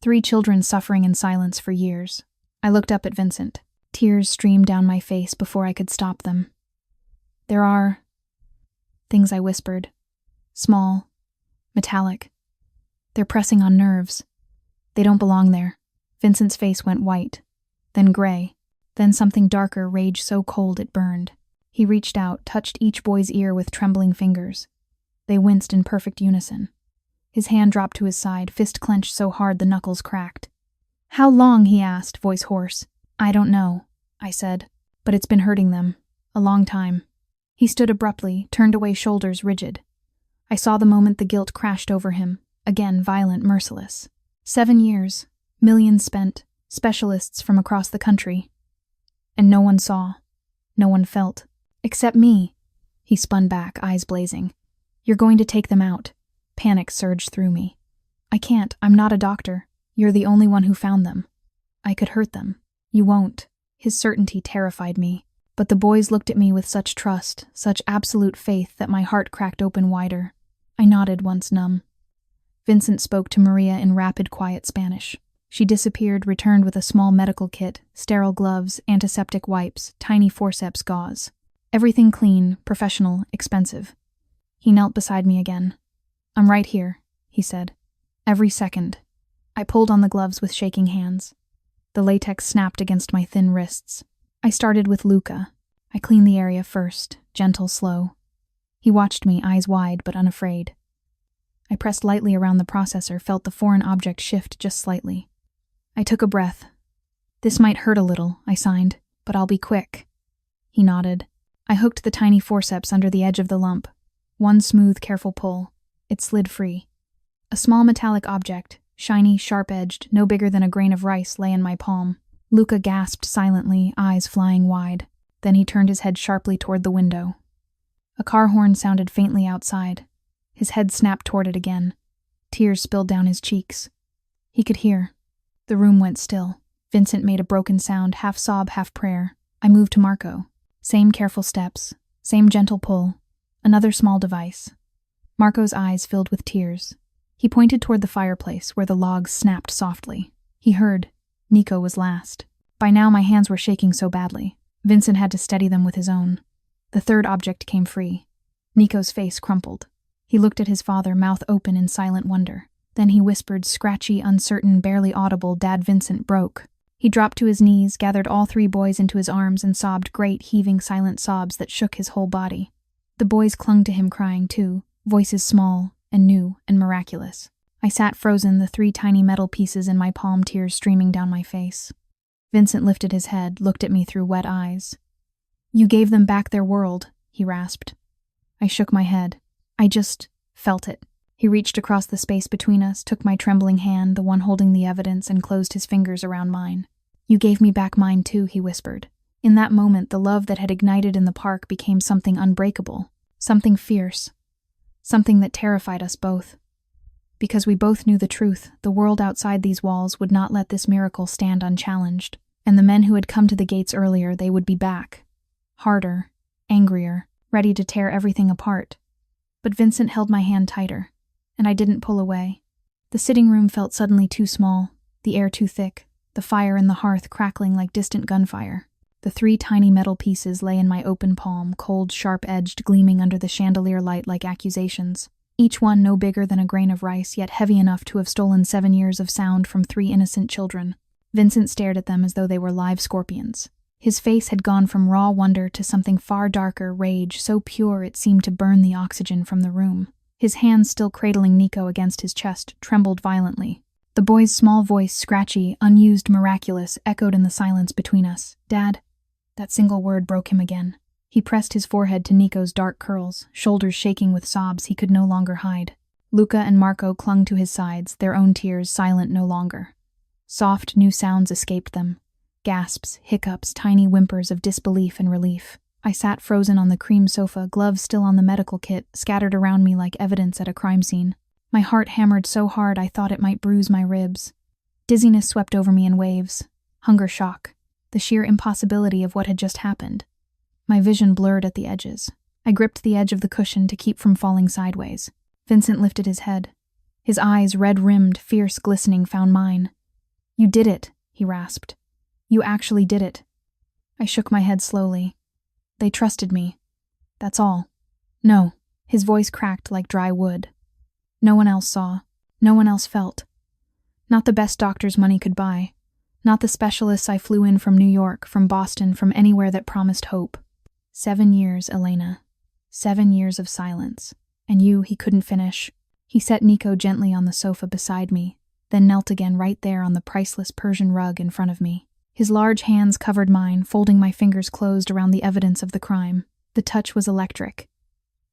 3 children suffering in silence for years. I looked up at Vincent. Tears streamed down my face before I could stop them. "There are things," I whispered. "Small. Metallic. They're pressing on nerves. They don't belong there." Vincent's face went white, then gray, then something darker, rage so cold it burned. He reached out, touched each boy's ear with trembling fingers. They winced in perfect unison. His hand dropped to his side, fist clenched so hard the knuckles cracked. "How long?" he asked, voice hoarse. "I don't know," I said, "but it's been hurting them. A long time." He stood abruptly, turned away, shoulders rigid. I saw the moment the guilt crashed over him, again violent, merciless. 7 years, millions spent, specialists from across the country. And no one saw, no one felt, except me. He spun back, eyes blazing. "You're going to take them out." Panic surged through me. "I can't, I'm not a doctor. You're the only one who found them." "I could hurt them." "You won't." His certainty terrified me. But the boys looked at me with such trust, such absolute faith, that my heart cracked open wider. I nodded, once numb. Vincent spoke to Maria in rapid, quiet Spanish. She disappeared, returned with a small medical kit, sterile gloves, antiseptic wipes, tiny forceps gauze. Everything clean, professional, expensive. He knelt beside me again. "I'm right here," he said. "Every second." I pulled on the gloves with shaking hands. The latex snapped against my thin wrists. I started with Luca. I cleaned the area first, gentle, slow. He watched me, eyes wide but unafraid. I pressed lightly around the processor, felt the foreign object shift just slightly. I took a breath. "This might hurt a little," I signed, "but I'll be quick." He nodded. I hooked the tiny forceps under the edge of the lump. One smooth, careful pull. It slid free. A small metallic object, shiny, sharp-edged, no bigger than a grain of rice, lay in my palm. Luca gasped silently, eyes flying wide. Then he turned his head sharply toward the window. A car horn sounded faintly outside. His head snapped toward it again. Tears spilled down his cheeks. He could hear. The room went still. Vincent made a broken sound, half sob, half prayer. I moved to Marco. Same careful steps, same gentle pull. Another small device. Marco's eyes filled with tears. He pointed toward the fireplace, where the logs snapped softly. He heard. Nico was last. By now my hands were shaking so badly. Vincent had to steady them with his own. The third object came free. Nico's face crumpled. He looked at his father, mouth open in silent wonder. Then he whispered, scratchy, uncertain, barely audible, "Dad." Vincent broke. He dropped to his knees, gathered all three boys into his arms, and sobbed great, heaving, silent sobs that shook his whole body. The boys clung to him, crying too, voices small and new and miraculous. I sat frozen, the three tiny metal pieces in my palm, tears streaming down my face. Vincent lifted his head, looked at me through wet eyes. "You gave them back their world," he rasped. I shook my head. I just felt it. He reached across the space between us, took my trembling hand, the one holding the evidence, and closed his fingers around mine. "You gave me back mine too," he whispered. In that moment, the love that had ignited in the park became something unbreakable, something fierce, something that terrified us both. Because we both knew the truth, the world outside these walls would not let this miracle stand unchallenged, and the men who had come to the gates earlier, they would be back. Harder, angrier, ready to tear everything apart. But Vincent held my hand tighter, and I didn't pull away. The sitting room felt suddenly too small, the air too thick, the fire in the hearth crackling like distant gunfire. The three tiny metal pieces lay in my open palm, cold, sharp-edged, gleaming under the chandelier light like accusations. Each one no bigger than a grain of rice, yet heavy enough to have stolen 7 years of sound from 3 innocent children. Vincent stared at them as though they were live scorpions. His face had gone from raw wonder to something far darker, rage, so pure it seemed to burn the oxygen from the room. His hands, still cradling Nico against his chest, trembled violently. The boy's small voice, scratchy, unused, miraculous, echoed in the silence between us. "Dad." That single word broke him again. He pressed his forehead to Nico's dark curls, shoulders shaking with sobs he could no longer hide. Luca and Marco clung to his sides, their own tears silent no longer. Soft, new sounds escaped them. Gasps, hiccups, tiny whimpers of disbelief and relief. I sat frozen on the cream sofa, gloves still on the medical kit, scattered around me like evidence at a crime scene. My heart hammered so hard I thought it might bruise my ribs. Dizziness swept over me in waves. Hunger shock. The sheer impossibility of what had just happened. My vision blurred at the edges. I gripped the edge of the cushion to keep from falling sideways. Vincent lifted his head. His eyes, red-rimmed, fierce, glistening, found mine. "You did it," he rasped. "You actually did it." I shook my head slowly. "They trusted me. That's all." "No." His voice cracked like dry wood. "No one else saw. No one else felt. Not the best doctors money could buy. Not the specialists I flew in from New York, from Boston, from anywhere that promised hope. 7 years, Elena. 7 years of silence. And you," he couldn't finish. He set Nico gently on the sofa beside me, then knelt again right there on the priceless Persian rug in front of me. His large hands covered mine, folding my fingers closed around the evidence of the crime. The touch was electric.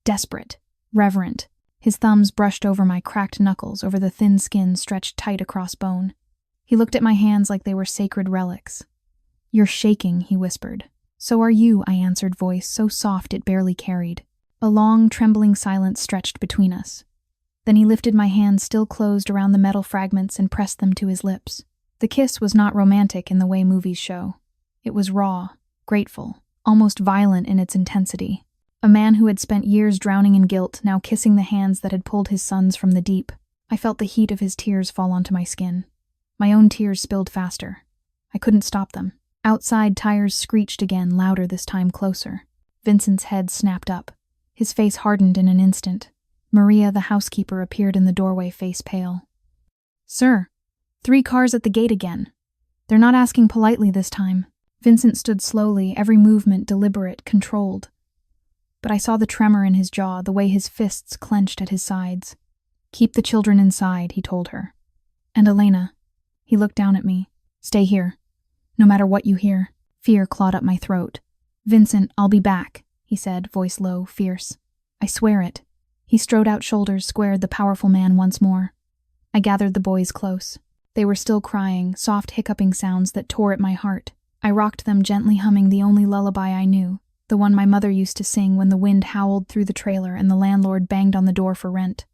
Desperate. Reverent. His thumbs brushed over my cracked knuckles, over the thin skin stretched tight across bone. He looked at my hands like they were sacred relics. "You're shaking," he whispered. "So are you," I answered, voice so soft it barely carried. A long, trembling silence stretched between us. Then he lifted my hands still closed around the metal fragments and pressed them to his lips. The kiss was not romantic in the way movies show. It was raw, grateful, almost violent in its intensity. A man who had spent years drowning in guilt, now kissing the hands that had pulled his sons from the deep. I felt the heat of his tears fall onto my skin. My own tears spilled faster. I couldn't stop them. Outside, tires screeched again, louder this time, closer. Vincent's head snapped up. His face hardened in an instant. Maria, the housekeeper, appeared in the doorway, face pale. "Sir, 3 cars at the gate again. They're not asking politely this time." Vincent stood slowly, every movement deliberate, controlled. But I saw the tremor in his jaw, the way his fists clenched at his sides. "Keep the children inside," he told her. "And Elena," he looked down at me, "stay here. No matter what you hear." Fear clawed up my throat. "Vincent, I'll be back," he said, voice low, fierce. "I swear it." He strode out, shoulders squared, the powerful man once more. I gathered the boys close. They were still crying, soft hiccuping sounds that tore at my heart. I rocked them, gently humming the only lullaby I knew, the one my mother used to sing when the wind howled through the trailer and the landlord banged on the door for rent.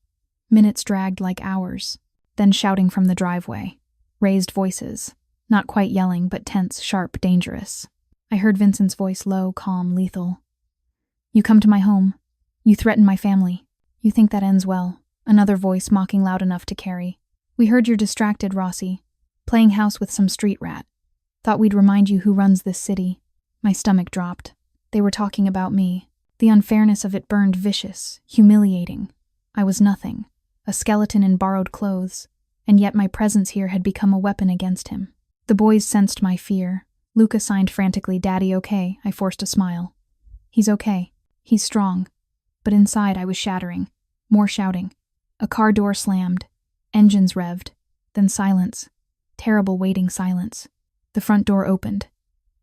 Minutes dragged like hours, then shouting from the driveway. Raised voices, not quite yelling, but tense, sharp, dangerous. I heard Vincent's voice, low, calm, lethal. "You come to my home. You threaten my family. You think that ends well." Another voice, mocking loud enough to carry. "We heard you're distracted, Rossi. Playing house with some street rat. Thought we'd remind you who runs this city." My stomach dropped. They were talking about me. The unfairness of it burned, vicious, humiliating. I was nothing, a skeleton in borrowed clothes, and yet my presence here had become a weapon against him. The boys sensed my fear. Luca signed frantically, "Daddy, okay?" I forced a smile. "He's okay. He's strong." But inside I was shattering. More shouting. A car door slammed. Engines revved. Then silence. Terrible waiting silence. The front door opened.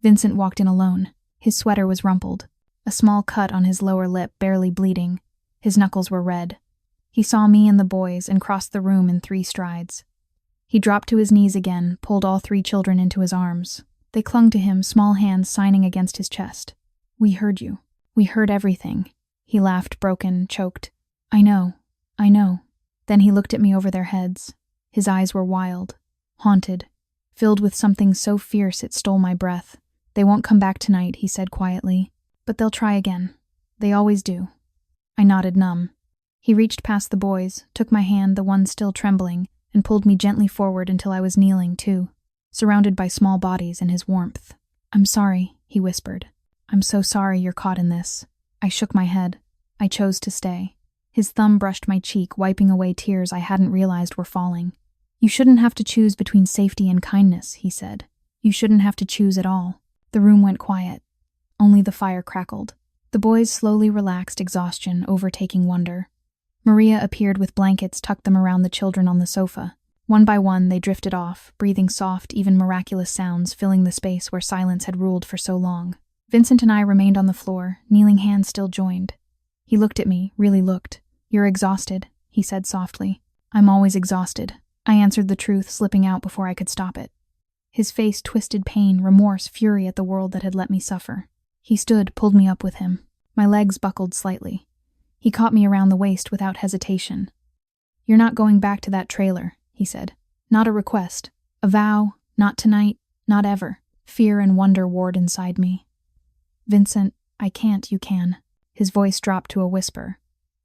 Vincent walked in alone. His sweater was rumpled. A small cut on his lower lip, barely bleeding. His knuckles were red. He saw me and the boys and crossed the room in 3 strides. He dropped to his knees again, pulled all 3 children into his arms. They clung to him, small hands signing against his chest. "We heard you. We heard everything." He laughed, broken, choked. I know. Then he looked at me over their heads. His eyes were wild, haunted, filled with something so fierce it stole my breath. "They won't come back tonight," he said quietly. "But they'll try again. They always do." I nodded, numb. He reached past the boys, took my hand, the one still trembling, and pulled me gently forward until I was kneeling, too, surrounded by small bodies in his warmth. "I'm sorry," he whispered. "I'm so sorry you're caught in this." I shook my head. I chose to stay. His thumb brushed my cheek, wiping away tears I hadn't realized were falling. "You shouldn't have to choose between safety and kindness," he said. "You shouldn't have to choose at all." The room went quiet. Only the fire crackled. The boys slowly relaxed, exhaustion overtaking wonder. Maria appeared with blankets, tucked them around the children on the sofa. One by one, they drifted off, breathing soft, even miraculous sounds, filling the space where silence had ruled for so long. Vincent and I remained on the floor, kneeling, hands still joined. He looked at me, really looked. "You're exhausted," he said softly. "I'm always exhausted." I answered the truth, slipping out before I could stop it. His face twisted pain, remorse, fury at the world that had let me suffer. He stood, pulled me up with him. My legs buckled slightly. He caught me around the waist without hesitation. "You're not going back to that trailer," he said. "Not a request. A vow. Not tonight. Not ever." Fear and wonder warred inside me. "Vincent, I can't, you can." His voice dropped to a whisper.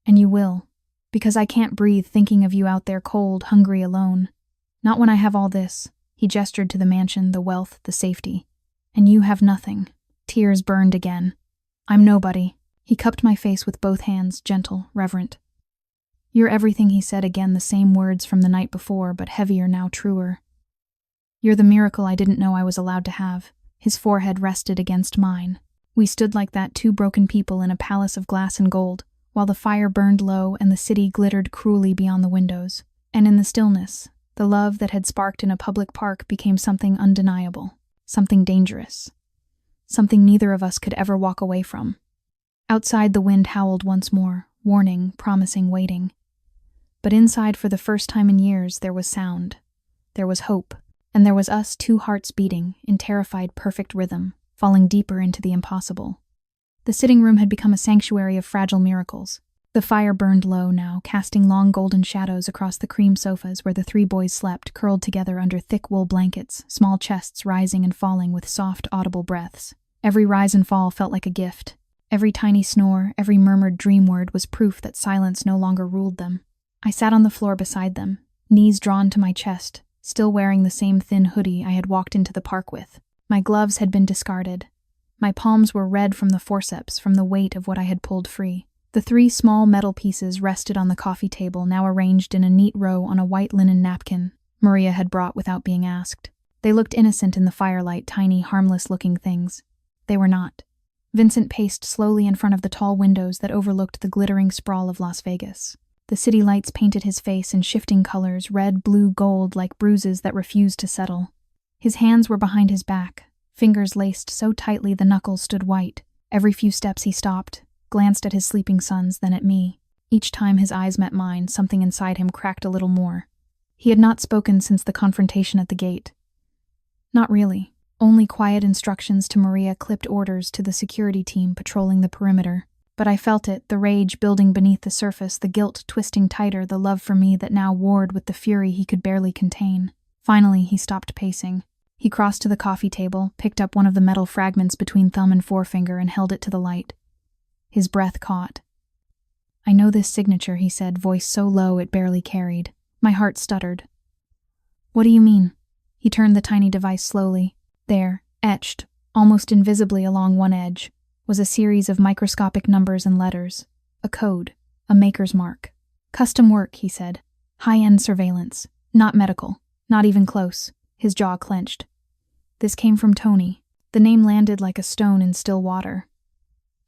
"And you will. Because I can't breathe thinking of you out there cold, hungry, alone. Not when I have all this." He gestured to the mansion, the wealth, the safety. "And you have nothing." Tears burned again. "I'm nobody." He cupped my face with both hands, gentle, reverent. "You're everything," he said again, the same words from the night before, but heavier now, truer. "You're the miracle I didn't know I was allowed to have." His forehead rested against mine. We stood like that, 2 broken people in a palace of glass and gold, while the fire burned low and the city glittered cruelly beyond the windows. And in the stillness, the love that had sparked in a public park became something undeniable, something dangerous, something neither of us could ever walk away from. Outside, the wind howled once more, warning, promising, waiting. But inside, for the first time in years, there was sound. There was hope. And there was us, 2 hearts beating, in terrified, perfect rhythm, falling deeper into the impossible. The sitting room had become a sanctuary of fragile miracles. The fire burned low now, casting long golden shadows across the cream sofas where the 3 boys slept, curled together under thick wool blankets, small chests rising and falling with soft, audible breaths. Every rise and fall felt like a gift. Every tiny snore, every murmured dream word was proof that silence no longer ruled them. I sat on the floor beside them, knees drawn to my chest, still wearing the same thin hoodie I had walked into the park with. My gloves had been discarded. My palms were red from the forceps, from the weight of what I had pulled free. The 3 small metal pieces rested on the coffee table, now arranged in a neat row on a white linen napkin Maria had brought without being asked. They looked innocent in the firelight, tiny, harmless-looking things. They were not. Vincent paced slowly in front of the tall windows that overlooked the glittering sprawl of Las Vegas. The city lights painted his face in shifting colors, red, blue, gold, like bruises that refused to settle. His hands were behind his back, fingers laced so tightly the knuckles stood white. Every few steps he stopped, glanced at his sleeping sons, then at me. Each time his eyes met mine, something inside him cracked a little more. He had not spoken since the confrontation at the gate. Not really. Only quiet instructions to Maria, clipped orders to the security team patrolling the perimeter. But I felt it, the rage building beneath the surface, the guilt twisting tighter, the love for me that now warred with the fury he could barely contain. Finally, he stopped pacing. He crossed to the coffee table, picked up one of the metal fragments between thumb and forefinger, and held it to the light. His breath caught. "I know this signature," he said, voice so low it barely carried. My heart stuttered. "What do you mean?" He turned the tiny device slowly. There, etched, almost invisibly along one edge, was a series of microscopic numbers and letters. A code, a maker's mark. "Custom work," he said. "High-end surveillance. Not medical. Not even close." His jaw clenched. This came from Tony. The name landed like a stone in still water.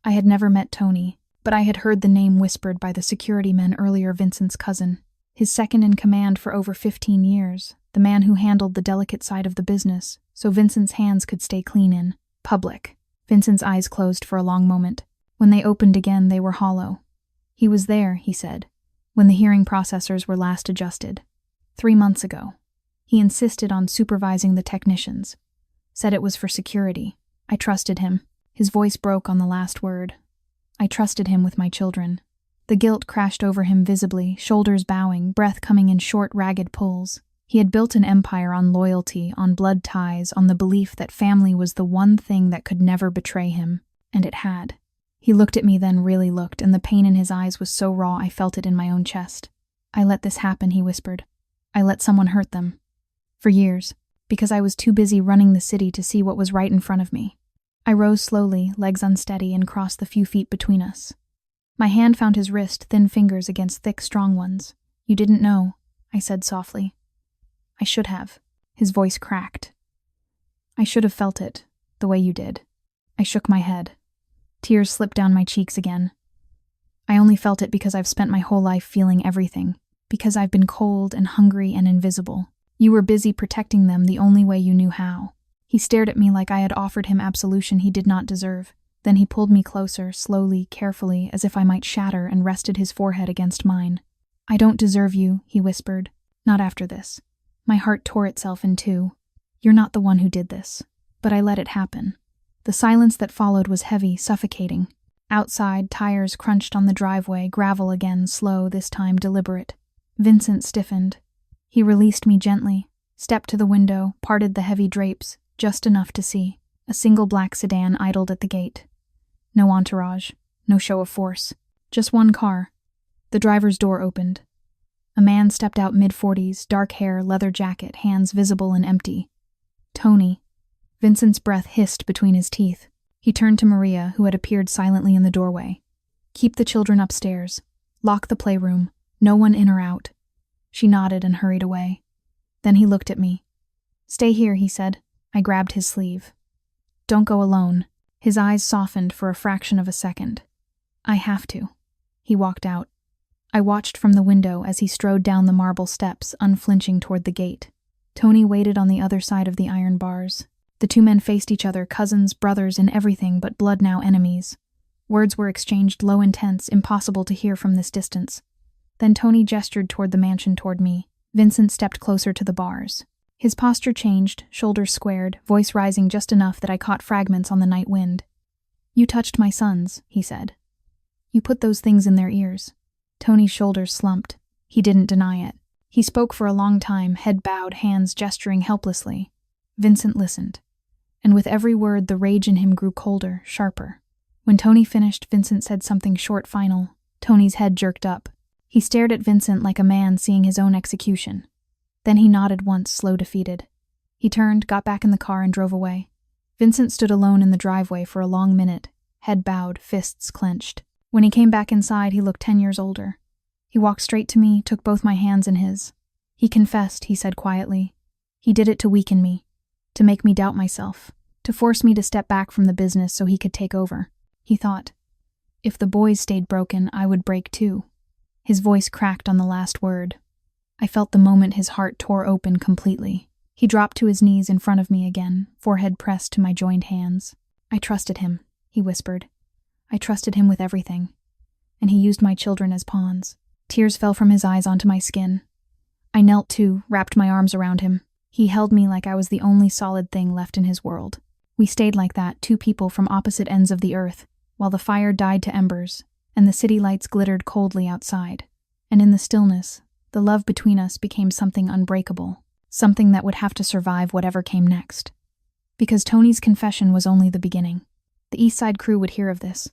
I had never met Tony, but I had heard the name whispered by the security men earlier, Vincent's cousin. His second in command for over 15 years, the man who handled the delicate side of the business, so Vincent's hands could stay clean in public. Vincent's eyes closed for a long moment. When they opened again, they were hollow. "He was there," he said, "when the hearing processors were last adjusted. 3 months ago. He insisted on supervising the technicians. Said it was for security. I trusted him." His voice broke on the last word. "I trusted him with my children." The guilt crashed over him visibly, shoulders bowing, breath coming in short, ragged pulls. He had built an empire on loyalty, on blood ties, on the belief that family was the one thing that could never betray him. And it had. He looked at me, then really looked, and the pain in his eyes was so raw I felt it in my own chest. "I let this happen," he whispered. "I let someone hurt them. For years, because I was too busy running the city to see what was right in front of me." I rose slowly, legs unsteady, and crossed the few feet between us. My hand found his wrist, thin fingers against thick, strong ones. "You didn't know," I said softly. "I should have." His voice cracked. "I should have felt it, the way you did." I shook my head. Tears slipped down my cheeks again. "I only felt it because I've spent my whole life feeling everything, because I've been cold and hungry and invisible. You were busy protecting them the only way you knew how." He stared at me like I had offered him absolution he did not deserve. Then he pulled me closer, slowly, carefully, as if I might shatter, and rested his forehead against mine. "I don't deserve you," he whispered. "Not after this." My heart tore itself in two. "You're not the one who did this." But I let it happen. The silence that followed was heavy, suffocating. Outside, tires crunched on the driveway, gravel again, slow, this time deliberate. Vincent stiffened. He released me gently, stepped to the window, parted the heavy drapes, just enough to see. A single black sedan idled at the gate. No entourage, no show of force. Just one car. The driver's door opened. A man stepped out, mid-40s, dark hair, leather jacket, hands visible and empty. "Tony." Vincent's breath hissed between his teeth. He turned to Maria, who had appeared silently in the doorway. "Keep the children upstairs. Lock the playroom. No one in or out." She nodded and hurried away. Then he looked at me. "Stay here," he said. I grabbed his sleeve. "Don't go alone." His eyes softened for a fraction of a second. "I have to." He walked out. I watched from the window as he strode down the marble steps, unflinching toward the gate. Tony waited on the other side of the iron bars. The two men faced each other, cousins, brothers, in everything but blood now enemies. Words were exchanged, low and tense, impossible to hear from this distance. Then Tony gestured toward the mansion, toward me. Vincent stepped closer to the bars. His posture changed, shoulders squared, voice rising just enough that I caught fragments on the night wind. "You touched my sons," he said. "You put those things in their ears." Tony's shoulders slumped. He didn't deny it. He spoke for a long time, head bowed, hands gesturing helplessly. Vincent listened. And with every word, the rage in him grew colder, sharper. When Tony finished, Vincent said something short, final. Tony's head jerked up. He stared at Vincent like a man seeing his own execution. Then he nodded once, slow defeated. He turned, got back in the car, and drove away. Vincent stood alone in the driveway for a long minute, head bowed, fists clenched. When he came back inside, he looked 10 years older. He walked straight to me, took both my hands in his. He confessed, he said quietly. He did it to weaken me, to make me doubt myself, to force me to step back from the business so he could take over. He thought, if the boys stayed broken, I would break too. His voice cracked on the last word. I felt the moment his heart tore open completely. He dropped to his knees in front of me again, forehead pressed to my joined hands. I trusted him, he whispered. I trusted him with everything. And he used my children as pawns. Tears fell from his eyes onto my skin. I knelt too, wrapped my arms around him. He held me like I was the only solid thing left in his world. We stayed like that, two people from opposite ends of the earth, while the fire died to embers, and the city lights glittered coldly outside. And in the stillness, the love between us became something unbreakable, something that would have to survive whatever came next. Because Tony's confession was only the beginning. The East Side crew would hear of this.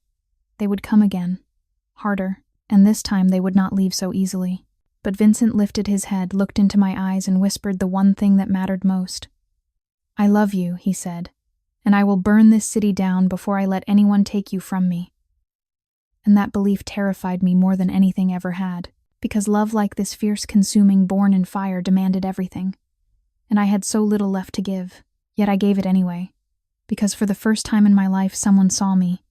They would come again, harder, and this time they would not leave so easily. But Vincent lifted his head, looked into my eyes, and whispered the one thing that mattered most. I love you, he said, and I will burn this city down before I let anyone take you from me. And that belief terrified me more than anything ever had, because love like this fierce consuming born in fire demanded everything. And I had so little left to give, yet I gave it anyway, because for the first time in my life someone saw me,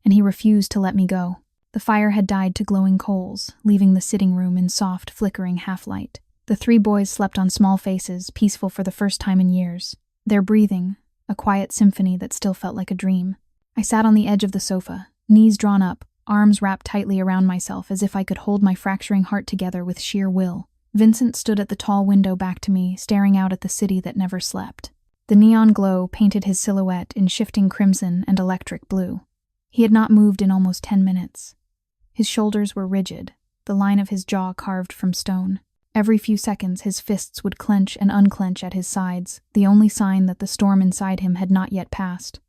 and he refused to let me go. The fire had died to glowing coals, leaving the sitting room in soft, flickering half-light. The 3 boys slept on small faces, peaceful for the first time in years. Their breathing, a quiet symphony that still felt like a dream. I sat on the edge of the sofa, knees drawn up, arms wrapped tightly around myself as if I could hold my fracturing heart together with sheer will. Vincent stood at the tall window back to me, staring out at the city that never slept. The neon glow painted his silhouette in shifting crimson and electric blue. He had not moved in almost 10 minutes. His shoulders were rigid, the line of his jaw carved from stone. Every few seconds his fists would clench and unclench at his sides, the only sign that the storm inside him had not yet passed.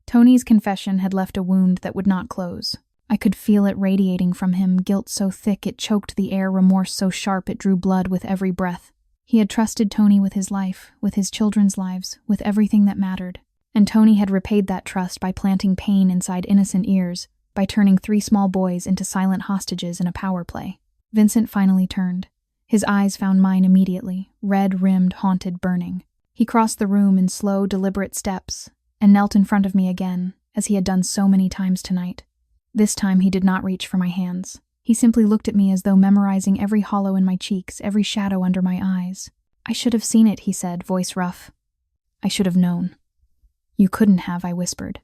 Tony's confession had left a wound that would not close. I could feel it radiating from him, guilt so thick it choked the air, remorse so sharp it drew blood with every breath. He had trusted Tony with his life, with his children's lives, with everything that mattered. And Tony had repaid that trust by planting pain inside innocent ears, by turning 3 small boys into silent hostages in a power play. Vincent finally turned. His eyes found mine immediately, red-rimmed, haunted, burning. He crossed the room in slow, deliberate steps, and knelt in front of me again, as he had done so many times tonight. This time he did not reach for my hands. He simply looked at me as though memorizing every hollow in my cheeks, every shadow under my eyes. I should have seen it, he said, voice rough. I should have known. You couldn't have, I whispered.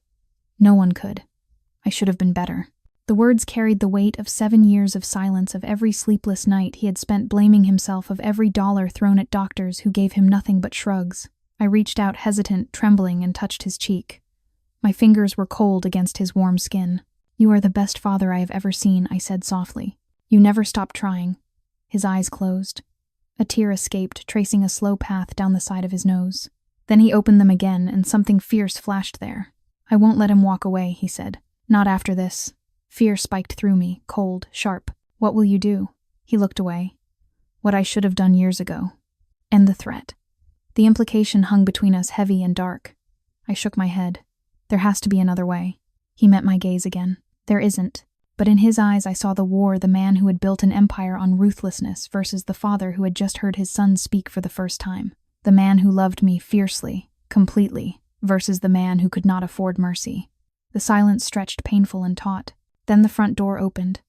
No one could. I should have been better. The words carried the weight of 7 years of silence, of every sleepless night he had spent blaming himself, of every dollar thrown at doctors who gave him nothing but shrugs. I reached out, hesitant, trembling, and touched his cheek. My fingers were cold against his warm skin. You are the best father I have ever seen, I said softly. You never stopped trying. His eyes closed. A tear escaped, tracing a slow path down the side of his nose. Then he opened them again, and something fierce flashed there. I won't let him walk away, he said. Not after this. Fear spiked through me, cold, sharp. What will you do? He looked away. What I should have done years ago. End the threat. The implication hung between us, heavy and dark. I shook my head. There has to be another way. He met my gaze again. There isn't. But in his eyes I saw the war, the man who had built an empire on ruthlessness versus the father who had just heard his son speak for the first time. The man who loved me fiercely, completely, versus the man who could not afford mercy. The silence stretched painful and taut. Then the front door opened.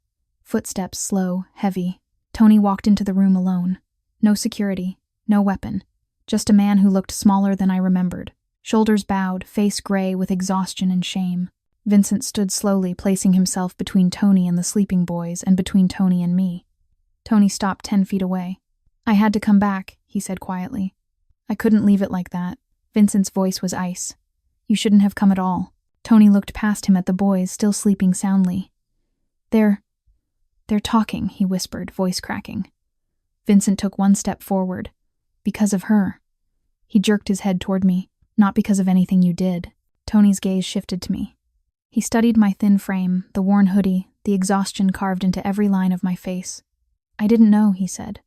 Footsteps slow, heavy. Tony walked into the room alone. No security, no weapon. Just a man who looked smaller than I remembered. Shoulders bowed, face gray with exhaustion and shame. Vincent stood slowly, placing himself between Tony and the sleeping boys, and between Tony and me. Tony stopped 10 feet away. I had to come back, he said quietly. I couldn't leave it like that. Vincent's voice was ice. You shouldn't have come at all. Tony looked past him at the boys, still sleeping soundly. They're talking, he whispered, voice cracking. Vincent took 1 step forward. Because of her. He jerked his head toward me. Not because of anything you did. Tony's gaze shifted to me. He studied my thin frame, the worn hoodie, the exhaustion carved into every line of my face. I didn't know, he said.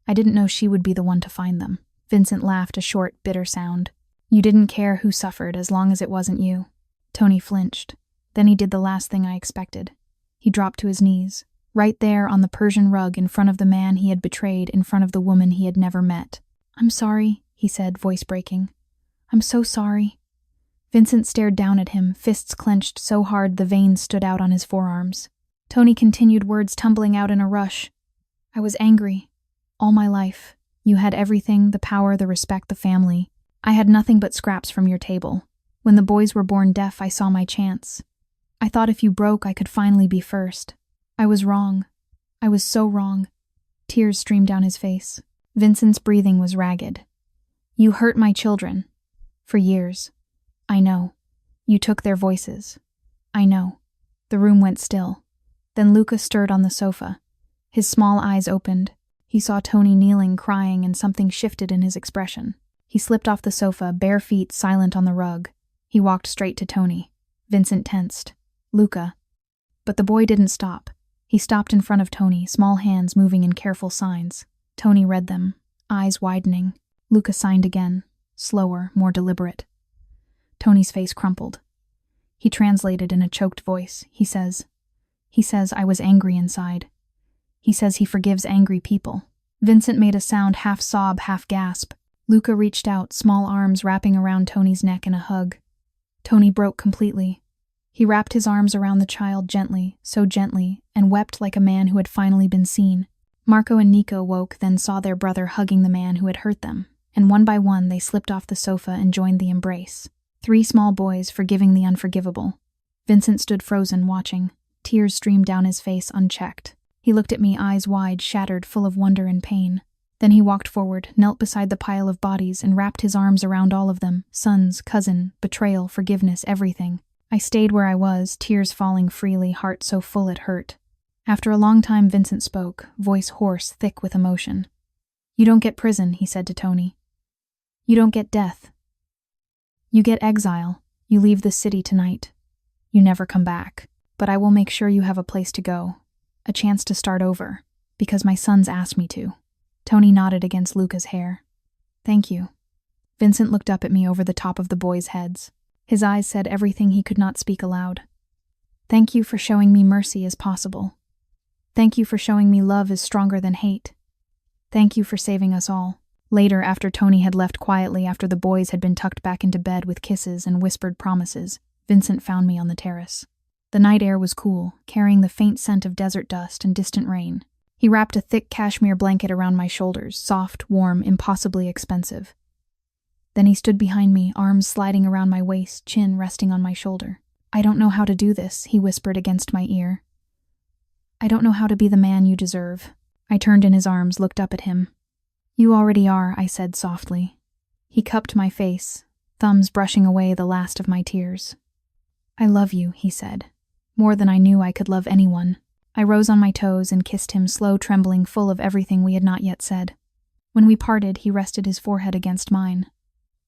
I didn't know she would be the one to find them. Vincent laughed, a short, bitter sound. You didn't care who suffered as long as it wasn't you. Tony flinched. Then he did the last thing I expected. He dropped to his knees, right there on the Persian rug in front of the man he had betrayed, in front of the woman he had never met. I'm sorry, he said, voice breaking. I'm so sorry. Vincent stared down at him, fists clenched so hard the veins stood out on his forearms. Tony continued, words tumbling out in a rush. I was angry. All my life. You had everything, the power, the respect, the family. I had nothing but scraps from your table. When the boys were born deaf, I saw my chance. I thought if you broke, I could finally be first. I was wrong. I was so wrong. Tears streamed down his face. Vincent's breathing was ragged. You hurt my children. For years. I know. You took their voices. I know. The room went still. Then Luca stirred on the sofa. His small eyes opened. He saw Tony kneeling, crying, and something shifted in his expression. He slipped off the sofa, bare feet silent on the rug. He walked straight to Tony. Vincent tensed. Luca. But the boy didn't stop. He stopped in front of Tony, small hands moving in careful signs. Tony read them, eyes widening. Luca signed again, slower, more deliberate. Tony's face crumpled. He translated in a choked voice. He says, I was angry inside. He says he forgives angry people. Vincent made a sound, half sob, half gasp. Luca reached out, small arms wrapping around Tony's neck in a hug. Tony broke completely. He wrapped his arms around the child gently, so gently, and wept like a man who had finally been seen. Marco and Nico woke, then saw their brother hugging the man who had hurt them, and one by one they slipped off the sofa and joined the embrace. 3 small boys forgiving the unforgivable. Vincent stood frozen, watching. Tears streamed down his face unchecked. He looked at me, eyes wide, shattered, full of wonder and pain. Then he walked forward, knelt beside the pile of bodies, and wrapped his arms around all of them. Sons, cousin, betrayal, forgiveness, everything. I stayed where I was, tears falling freely, heart so full it hurt. After a long time, Vincent spoke, voice hoarse, thick with emotion. You don't get prison, he said to Tony. You don't get death. You get exile. You leave the city tonight. You never come back. But I will make sure you have a place to go. A chance to start over. Because my sons asked me to. Tony nodded against Luca's hair. Thank you. Vincent looked up at me over the top of the boys' heads. His eyes said everything he could not speak aloud. Thank you for showing me mercy is possible. Thank you for showing me love is stronger than hate. Thank you for saving us all. Later, after Tony had left quietly, after the boys had been tucked back into bed with kisses and whispered promises, Vincent found me on the terrace. The night air was cool, carrying the faint scent of desert dust and distant rain. He wrapped a thick cashmere blanket around my shoulders, soft, warm, impossibly expensive. Then he stood behind me, arms sliding around my waist, chin resting on my shoulder. I don't know how to do this, he whispered against my ear. I don't know how to be the man you deserve. I turned in his arms, looked up at him. You already are, I said softly. He cupped my face, thumbs brushing away the last of my tears. I love you, he said, more than I knew I could love anyone. I rose on my toes and kissed him, slow, trembling, full of everything we had not yet said. When we parted, he rested his forehead against mine.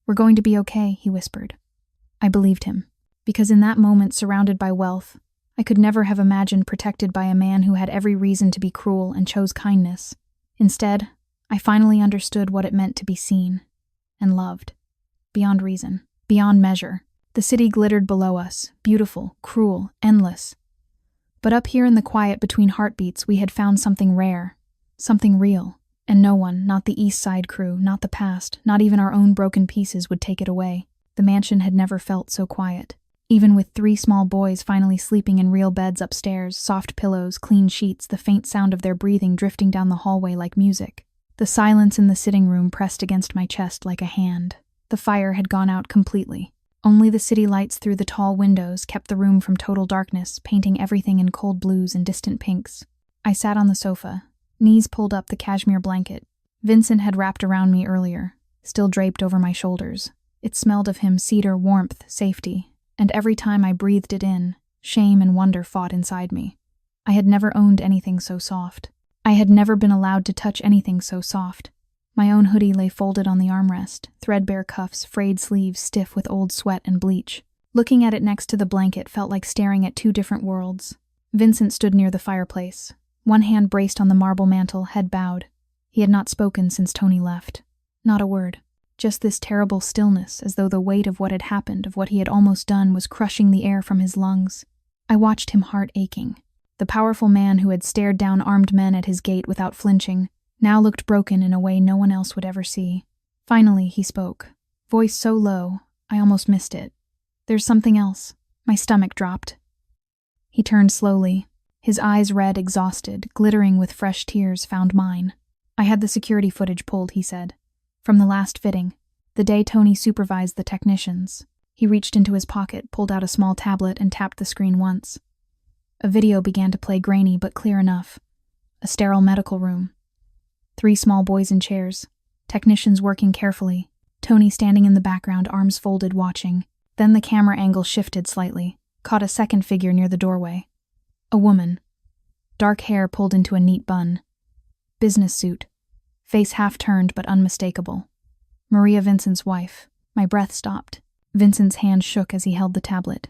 We're going to be okay, he whispered. I believed him, because in that moment, surrounded by wealth, I could never have imagined protected by a man who had every reason to be cruel and chose kindness. Instead, I finally understood what it meant to be seen and loved. Beyond reason, beyond measure. The city glittered below us, beautiful, cruel, endless. But up here in the quiet between heartbeats, we had found something rare, something real, and no one, not the East Side crew, not the past, not even our own broken pieces would take it away. The mansion had never felt so quiet. Even with 3 small boys finally sleeping in real beds upstairs, soft pillows, clean sheets, the faint sound of their breathing drifting down the hallway like music. The silence in the sitting room pressed against my chest like a hand. The fire had gone out completely. Only the city lights through the tall windows kept the room from total darkness, painting everything in cold blues and distant pinks. I sat on the sofa, knees pulled up the cashmere blanket. Vincent had wrapped around me earlier, still draped over my shoulders. It smelled of him, cedar, warmth, safety, and every time I breathed it in, shame and wonder fought inside me. I had never owned anything so soft. I had never been allowed to touch anything so soft. My own hoodie lay folded on the armrest, threadbare cuffs, frayed sleeves stiff with old sweat and bleach. Looking at it next to the blanket felt like staring at 2 different worlds. Vincent stood near the fireplace, one hand braced on the marble mantel, head bowed. He had not spoken since Tony left. Not a word. Just this terrible stillness, as though the weight of what had happened, of what he had almost done, was crushing the air from his lungs. I watched him, heart aching. The powerful man who had stared down armed men at his gate without flinching now looked broken in a way no one else would ever see. Finally, he spoke. Voice so low, I almost missed it. There's something else. My stomach dropped. He turned slowly. His eyes, red, exhausted, glittering with fresh tears, found mine. I had the security footage pulled, he said. From the last fitting, the day Tony supervised the technicians. He reached into his pocket, pulled out a small tablet, and tapped the screen once. A video began to play, grainy but clear enough. A sterile medical room. 3 small boys in chairs. Technicians working carefully. Tony standing in the background, arms folded, watching. Then the camera angle shifted slightly, caught a second figure near the doorway. A woman. Dark hair pulled into a neat bun. Business suit. Face half turned but unmistakable. Maria, Vincent's wife. My breath stopped. Vincent's hand shook as he held the tablet.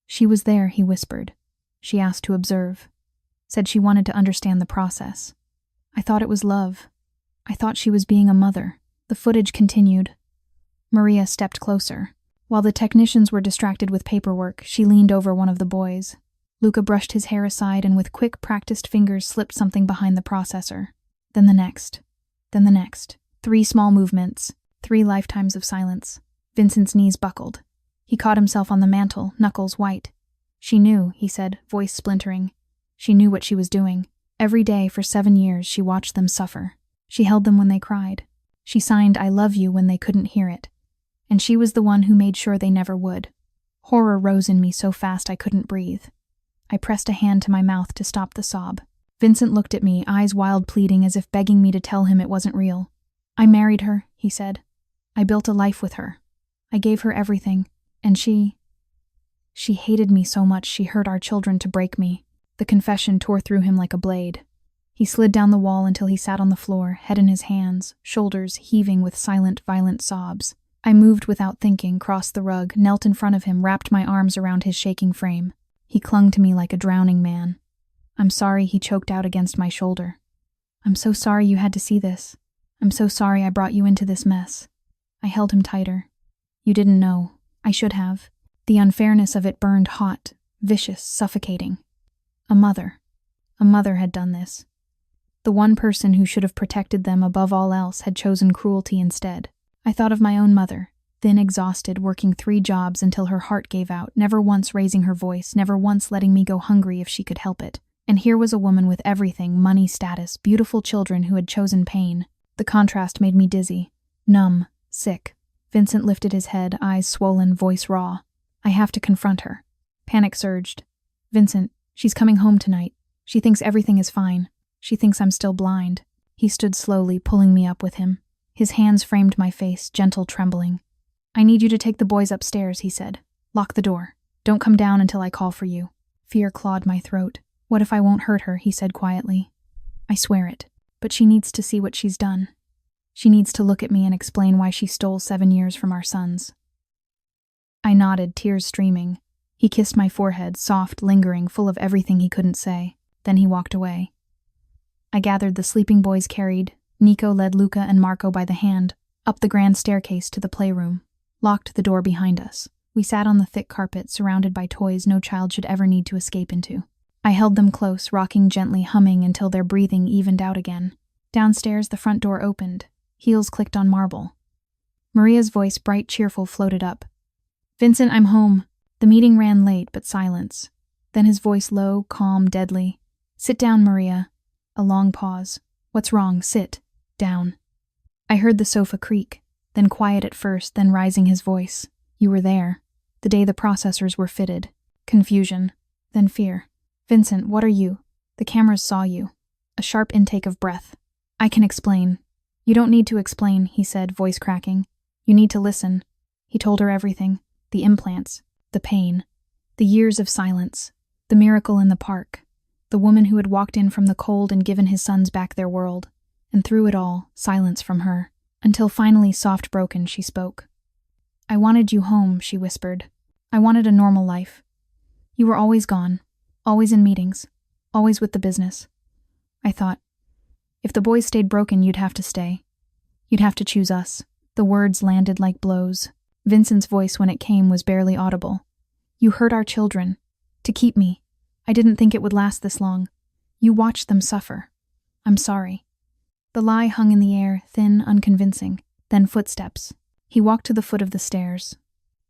She was there, he whispered. She asked to observe. Said she wanted to understand the process. I thought it was love. I thought she was being a mother. The footage continued. Maria stepped closer. While the technicians were distracted with paperwork, she leaned over one of the boys. Luca brushed his hair aside and with quick, practiced fingers slipped something behind the processor. Then the next. Then the next. 3 small movements. 3 lifetimes of silence. Vincent's knees buckled. He caught himself on the mantel, knuckles white. She knew, he said, voice splintering. She knew what she was doing. Every day for 7 years she watched them suffer. She held them when they cried. She signed "I love you" when they couldn't hear it. And she was the one who made sure they never would. Horror rose in me so fast I couldn't breathe. I pressed a hand to my mouth to stop the sob. Vincent looked at me, eyes wild, pleading, as if begging me to tell him it wasn't real. I married her, he said. I built a life with her. I gave her everything. And she hated me so much she hurt our children to break me. The confession tore through him like a blade. He slid down the wall until he sat on the floor, head in his hands, shoulders heaving with silent, violent sobs. I moved without thinking, crossed the rug, knelt in front of him, wrapped my arms around his shaking frame. He clung to me like a drowning man. I'm sorry, he choked out against my shoulder. I'm so sorry you had to see this. I'm so sorry I brought you into this mess. I held him tighter. You didn't know. I should have. The unfairness of it burned hot, vicious, suffocating. A mother had done this. The one person who should have protected them above all else had chosen cruelty instead. I thought of my own mother, thin, exhausted, working 3 jobs until her heart gave out, never once raising her voice, never once letting me go hungry if she could help it. And here was a woman with everything, money, status, beautiful children who had chosen pain. The contrast made me dizzy, numb, sick. Vincent lifted his head, eyes swollen, voice raw. I have to confront her. Panic surged. Vincent, she's coming home tonight. She thinks everything is fine. She thinks I'm still blind. He stood slowly, pulling me up with him. His hands framed my face, gentle, trembling. I need you to take the boys upstairs, he said. Lock the door. Don't come down until I call for you. Fear clawed my throat. What if I won't hurt her, he said quietly. I swear it. But she needs to see what she's done. She needs to look at me and explain why she stole 7 years from our sons. I nodded, tears streaming. He kissed my forehead, soft, lingering, full of everything he couldn't say. Then he walked away. I gathered the sleeping boys carried. Nico led Luca and Marco by the hand, up the grand staircase to the playroom, locked the door behind us. We sat on the thick carpet, surrounded by toys no child should ever need to escape into. I held them close, rocking gently, humming until their breathing evened out again. Downstairs, the front door opened. Heels clicked on marble. Maria's voice, bright, cheerful, floated up. Vincent, I'm home. The meeting ran late, but silence. Then his voice low, calm, deadly. Sit down, Maria. A long pause. What's wrong? Sit. Down. I heard the sofa creak, then quiet at first, then rising his voice. You were there. The day the processors were fitted. Confusion. Then fear. Vincent, what are you? The cameras saw you. A sharp intake of breath. I can explain. You don't need to explain, he said, voice cracking. You need to listen. He told her everything. The implants. The pain. The years of silence. The miracle in the park. The woman who had walked in from the cold and given his sons back their world. And through it all, silence from her. Until finally, soft broken, she spoke. I wanted you home, she whispered. I wanted a normal life. You were always gone. Always in meetings. Always with the business. I thought, If the boys stayed broken, you'd have to stay. You'd have to choose us. The words landed like blows. Vincent's voice, when it came, was barely audible. You hurt our children. To keep me. I didn't think it would last this long. You watched them suffer. I'm sorry. The lie hung in the air, thin, unconvincing. Then footsteps. He walked to the foot of the stairs.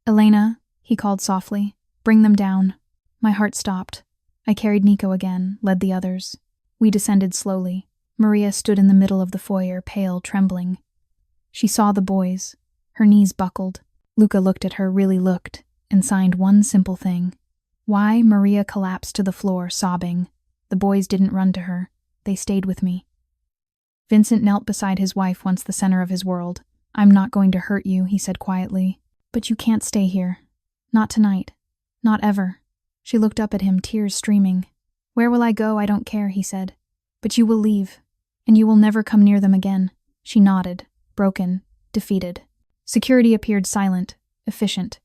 Elena, he called softly. Bring them down. My heart stopped. I carried Nico again, led the others. We descended slowly. Maria stood in the middle of the foyer, pale, trembling. She saw the boys. Her knees buckled. Luca looked at her, really looked, and signed one simple thing. Why? Maria collapsed to the floor, sobbing. The boys didn't run to her. They stayed with me. Vincent knelt beside his wife, once the center of his world. I'm not going to hurt you, he said quietly. But you can't stay here. Not tonight. Not ever. She looked up at him, tears streaming. Where will I go? I don't care, he said. But you will leave, and you will never come near them again. She nodded, broken, defeated. Security appeared, silent, efficient.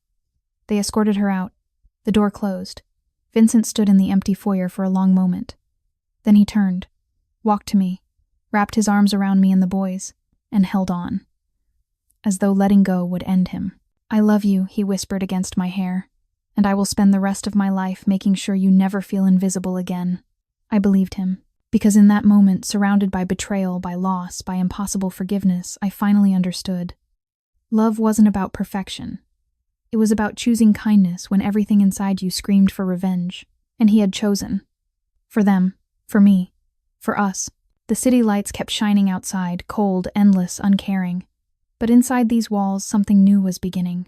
They escorted her out. The door closed. Vincent stood in the empty foyer for a long moment. Then he turned, walked to me, wrapped his arms around me and the boys, and held on, as though letting go would end him. I love you, he whispered against my hair, and I will spend the rest of my life making sure you never feel invisible again. I believed him, because in that moment, surrounded by betrayal, by loss, by impossible forgiveness, I finally understood. Love wasn't about perfection. It was about choosing kindness when everything inside you screamed for revenge, and he had chosen. For them, for me, for us. The city lights kept shining outside, cold, endless, uncaring. But inside these walls, something new was beginning.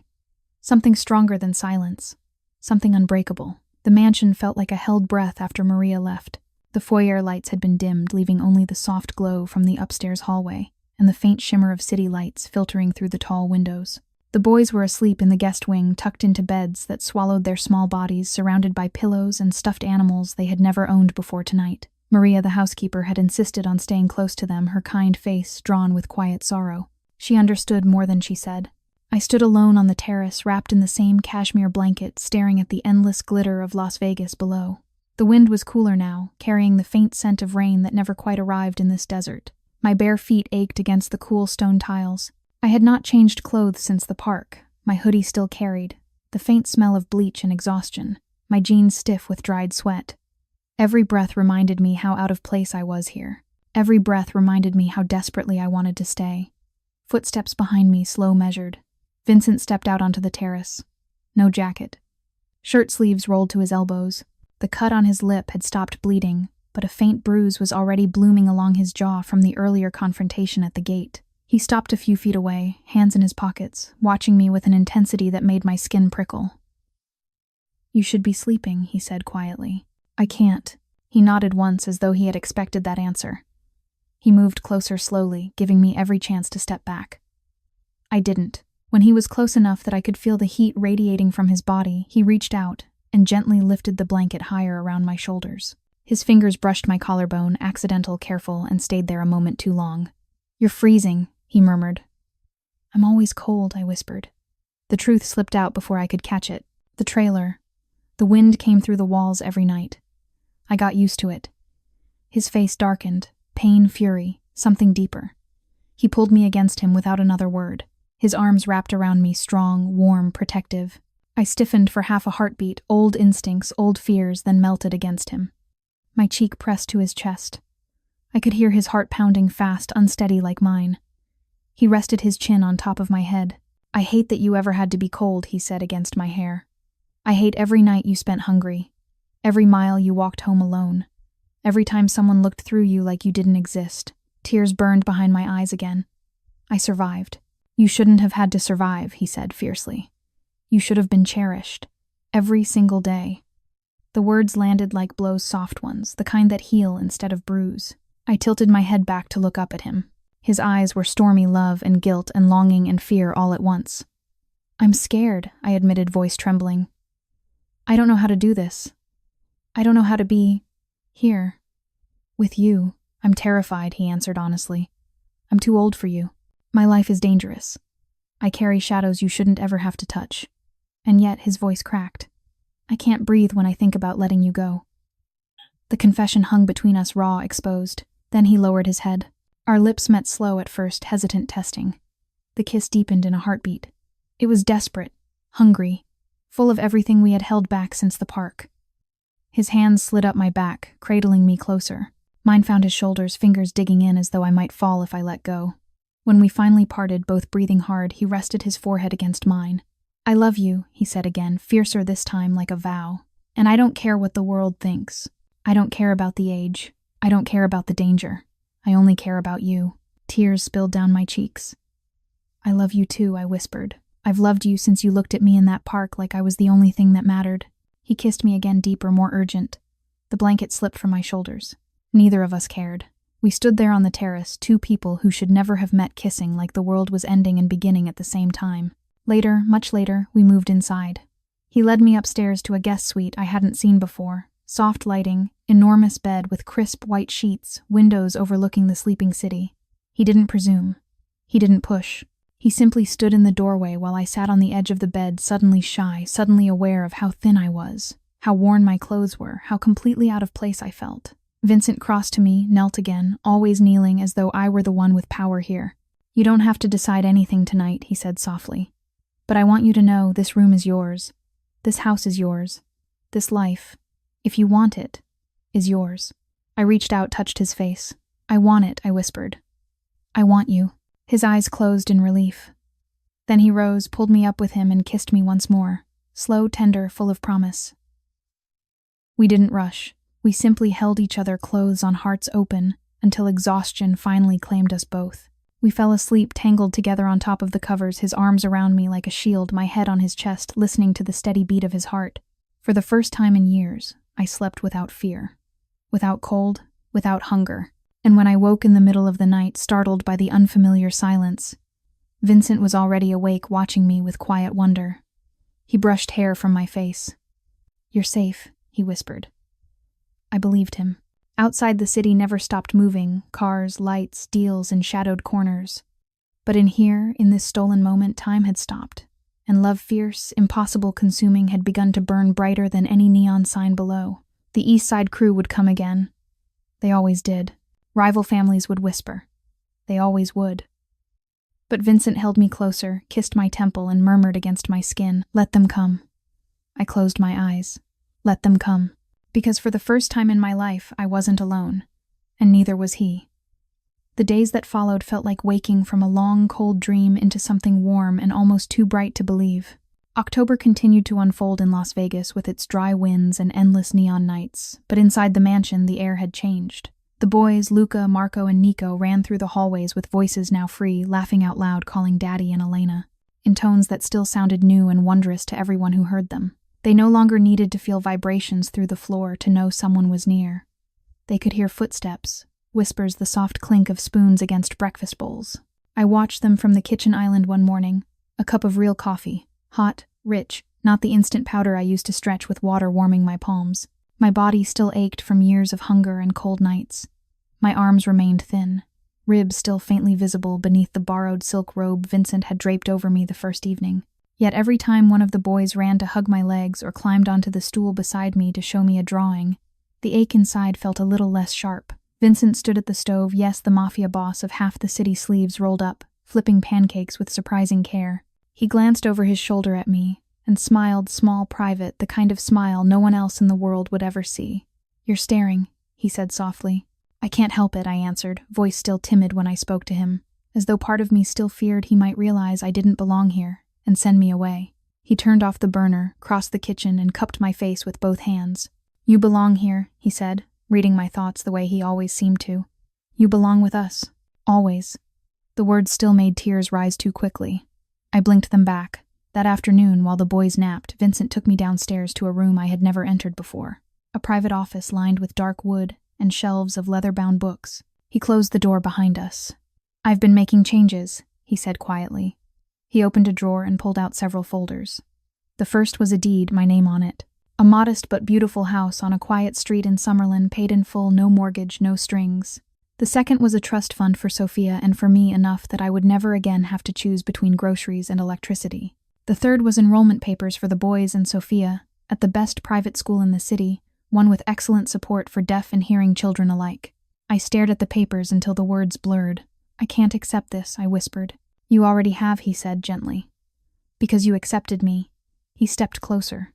Something stronger than silence. Something unbreakable. The mansion felt like a held breath after Maria left. The foyer lights had been dimmed, leaving only the soft glow from the upstairs hallway, and the faint shimmer of city lights filtering through the tall windows. The boys were asleep in the guest wing, tucked into beds that swallowed their small bodies, surrounded by pillows and stuffed animals they had never owned before tonight. Maria, the housekeeper, had insisted on staying close to them, her kind face drawn with quiet sorrow. She understood more than she said. I stood alone on the terrace, wrapped in the same cashmere blanket, staring at the endless glitter of Las Vegas below. The wind was cooler now, carrying the faint scent of rain that never quite arrived in this desert. My bare feet ached against the cool stone tiles. I had not changed clothes since the park. My hoodie still carried, the faint smell of bleach and exhaustion, my jeans stiff with dried sweat. Every breath reminded me how out of place I was here. Every breath reminded me how desperately I wanted to stay. Footsteps behind me, slow measured. Vincent stepped out onto the terrace. No jacket. Shirt sleeves rolled to his elbows. The cut on his lip had stopped bleeding, but a faint bruise was already blooming along his jaw from the earlier confrontation at the gate. He stopped a few feet away, hands in his pockets, watching me with an intensity that made my skin prickle. You should be sleeping, he said quietly. I can't. He nodded once as though he had expected that answer. He moved closer slowly, giving me every chance to step back. I didn't. When he was close enough that I could feel the heat radiating from his body, he reached out and gently lifted the blanket higher around my shoulders. His fingers brushed my collarbone, accidental, careful, and stayed there a moment too long. You're freezing, he murmured. I'm always cold, I whispered. The truth slipped out before I could catch it. The trailer. The wind came through the walls every night. I got used to it. His face darkened, pain, fury, something deeper. He pulled me against him without another word. His arms wrapped around me, strong, warm, protective. I stiffened for half a heartbeat, old instincts, old fears, then melted against him. My cheek pressed to his chest. I could hear his heart pounding fast, unsteady like mine. He rested his chin on top of my head. I hate that you ever had to be cold, he said against my hair. I hate every night you spent hungry. Every mile you walked home alone. Every time someone looked through you like you didn't exist. Tears burned behind my eyes again. I survived. You shouldn't have had to survive, he said fiercely. You should have been cherished. Every single day. The words landed like blows, soft ones, the kind that heal instead of bruise. I tilted my head back to look up at him. His eyes were stormy love and guilt and longing and fear all at once. I'm scared, I admitted, voice trembling. I don't know how to do this. I don't know how to be here. With you. I'm terrified, he answered honestly. I'm too old for you. My life is dangerous. I carry shadows you shouldn't ever have to touch. And yet his voice cracked. I can't breathe when I think about letting you go. The confession hung between us, raw, exposed. Then he lowered his head. Our lips met slow at first, hesitant testing. The kiss deepened in a heartbeat. It was desperate, hungry, full of everything we had held back since the park. His hands slid up my back, cradling me closer. Mine found his shoulders, fingers digging in as though I might fall if I let go. When we finally parted, both breathing hard, he rested his forehead against mine. "I love you," he said again, fiercer this time, like a vow. "And I don't care what the world thinks. I don't care about the age. I don't care about the danger. I only care about you." Tears spilled down my cheeks. "I love you too," I whispered. "I've loved you since you looked at me in that park like I was the only thing that mattered." He kissed me again, deeper, more urgent. The blanket slipped from my shoulders. Neither of us cared. We stood there on the terrace, two people who should never have met, kissing like the world was ending and beginning at the same time. Later, much later, we moved inside. He led me upstairs to a guest suite I hadn't seen before. Soft lighting, enormous bed with crisp white sheets, windows overlooking the sleeping city. He didn't presume. He didn't push. He simply stood in the doorway while I sat on the edge of the bed, suddenly shy, suddenly aware of how thin I was, how worn my clothes were, how completely out of place I felt. Vincent crossed to me, knelt again, always kneeling as though I were the one with power here. "You don't have to decide anything tonight," he said softly. "But I want you to know this room is yours. This house is yours. This life, if you want it, is yours." I reached out, touched his face. "I want it," I whispered. "I want you." His eyes closed in relief. Then he rose, pulled me up with him, and kissed me once more. Slow, tender, full of promise. We didn't rush. We simply held each other close on hearts open until exhaustion finally claimed us both. We fell asleep, tangled together on top of the covers, his arms around me like a shield, my head on his chest, listening to the steady beat of his heart. For the first time in years, I slept without fear. Without cold, without hunger. And when I woke in the middle of the night, startled by the unfamiliar silence, Vincent was already awake, watching me with quiet wonder. He brushed hair from my face. "You're safe," he whispered. I believed him. Outside, the city never stopped moving, cars, lights, deals, and shadowed corners. But in here, in this stolen moment, time had stopped, and love, fierce, impossible, consuming, had begun to burn brighter than any neon sign below. The East Side crew would come again. They always did. Rival families would whisper. They always would. But Vincent held me closer, kissed my temple, and murmured against my skin, "Let them come." I closed my eyes. Let them come. Because for the first time in my life, I wasn't alone. And neither was he. The days that followed felt like waking from a long, cold dream into something warm and almost too bright to believe. October continued to unfold in Las Vegas with its dry winds and endless neon nights, but inside the mansion, the air had changed. The boys, Luca, Marco, and Nico, ran through the hallways with voices now free, laughing out loud, calling Daddy and Elena, in tones that still sounded new and wondrous to everyone who heard them. They no longer needed to feel vibrations through the floor to know someone was near. They could hear footsteps, whispers, the soft clink of spoons against breakfast bowls. I watched them from the kitchen island one morning, a cup of real coffee, hot, rich, not the instant powder I used to stretch with water warming my palms. My body still ached from years of hunger and cold nights. My arms remained thin, ribs still faintly visible beneath the borrowed silk robe Vincent had draped over me the first evening. Yet every time one of the boys ran to hug my legs or climbed onto the stool beside me to show me a drawing, the ache inside felt a little less sharp. Vincent stood at the stove, yes, the mafia boss of half the city's sleeves rolled up, flipping pancakes with surprising care. He glanced over his shoulder at me and smiled, small, private, the kind of smile no one else in the world would ever see. "You're staring," he said softly. "I can't help it," I answered, voice still timid when I spoke to him, as though part of me still feared he might realize I didn't belong here and send me away. He turned off the burner, crossed the kitchen, and cupped my face with both hands. "You belong here," he said, reading my thoughts the way he always seemed to. "You belong with us. Always." The words still made tears rise too quickly. I blinked them back. That afternoon, while the boys napped, Vincent took me downstairs to a room I had never entered before. A private office lined with dark wood and shelves of leather-bound books. He closed the door behind us. "I've been making changes," he said quietly. He opened a drawer and pulled out several folders. The first was a deed, my name on it. A modest but beautiful house on a quiet street in Summerlin, paid in full, no mortgage, no strings. The second was a trust fund for Sophia and for me, enough that I would never again have to choose between groceries and electricity. The third was enrollment papers for the boys and Sophia at the best private school in the city, one with excellent support for deaf and hearing children alike. I stared at the papers until the words blurred. I can't accept this, I whispered. You already have, he said gently. Because you accepted me. He stepped closer.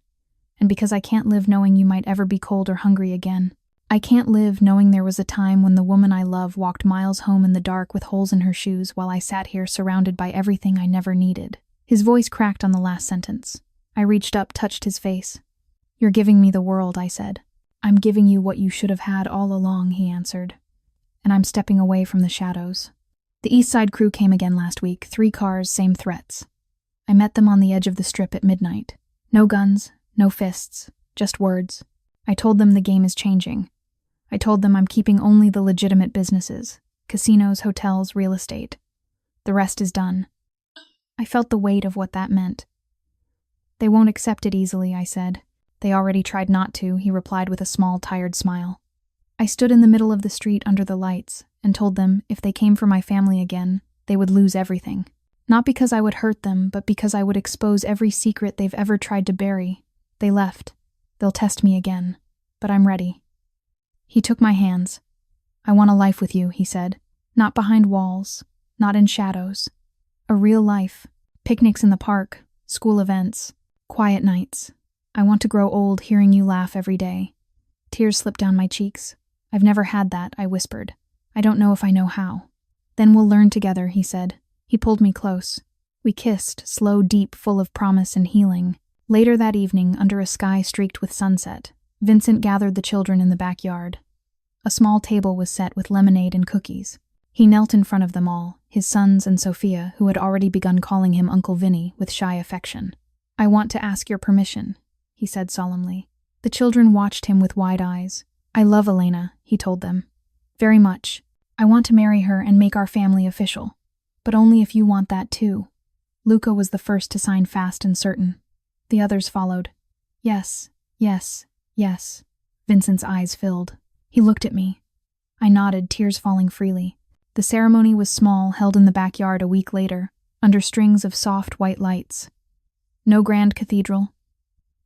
And because I can't live knowing you might ever be cold or hungry again. I can't live knowing there was a time when the woman I love walked miles home in the dark with holes in her shoes while I sat here surrounded by everything I never needed. His voice cracked on the last sentence. I reached up, touched his face. You're giving me the world, I said. I'm giving you what you should have had all along, he answered. And I'm stepping away from the shadows. The East Side crew came again last week, 3 cars, same threats. I met them on the edge of the strip at midnight. No guns, no fists, just words. I told them the game is changing. I told them I'm keeping only the legitimate businesses, casinos, hotels, real estate. The rest is done. I felt the weight of what that meant. They won't accept it easily, I said. They already tried not to, he replied with a small, tired smile. I stood in the middle of the street under the lights and told them if they came for my family again, they would lose everything. Not because I would hurt them, but because I would expose every secret they've ever tried to bury. They left. They'll test me again. But I'm ready. He took my hands. I want a life with you, he said. Not behind walls, not in shadows. A real life. Picnics in the park, school events, quiet nights. I want to grow old hearing you laugh every day. Tears slipped down my cheeks. I've never had that, I whispered. I don't know if I know how. Then we'll learn together, he said. He pulled me close. We kissed, slow, deep, full of promise and healing. Later that evening, under a sky streaked with sunset, Vincent gathered the children in the backyard. A small table was set with lemonade and cookies. He knelt in front of them all, his sons and Sophia, who had already begun calling him Uncle Vinny with shy affection. I want to ask your permission, he said solemnly. The children watched him with wide eyes. I love Elena, he told them. Very much. I want to marry her and make our family official. But only if you want that too. Luca was the first to sign fast and certain. The others followed. Yes, yes, yes. Vincent's eyes filled. He looked at me. I nodded, tears falling freely. The ceremony was small, held in the backyard a week later, under strings of soft white lights. No grand cathedral.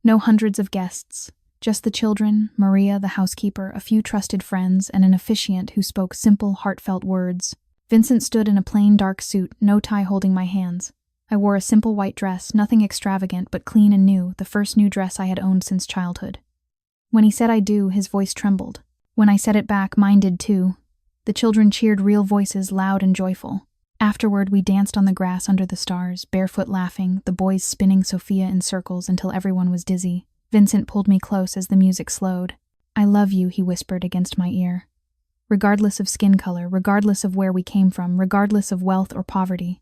No hundreds of guests. Just the children, Maria, the housekeeper, a few trusted friends, and an officiant who spoke simple, heartfelt words. Vincent stood in a plain dark suit, no tie holding my hands. I wore a simple white dress, nothing extravagant but clean and new, the first new dress I had owned since childhood. When he said I do, his voice trembled. When I said it back, mine did too. The children cheered, real voices, loud and joyful. Afterward, we danced on the grass under the stars, barefoot laughing, the boys spinning Sophia in circles until everyone was dizzy. Vincent pulled me close as the music slowed. I love you, he whispered against my ear. Regardless of skin color, regardless of where we came from, regardless of wealth or poverty.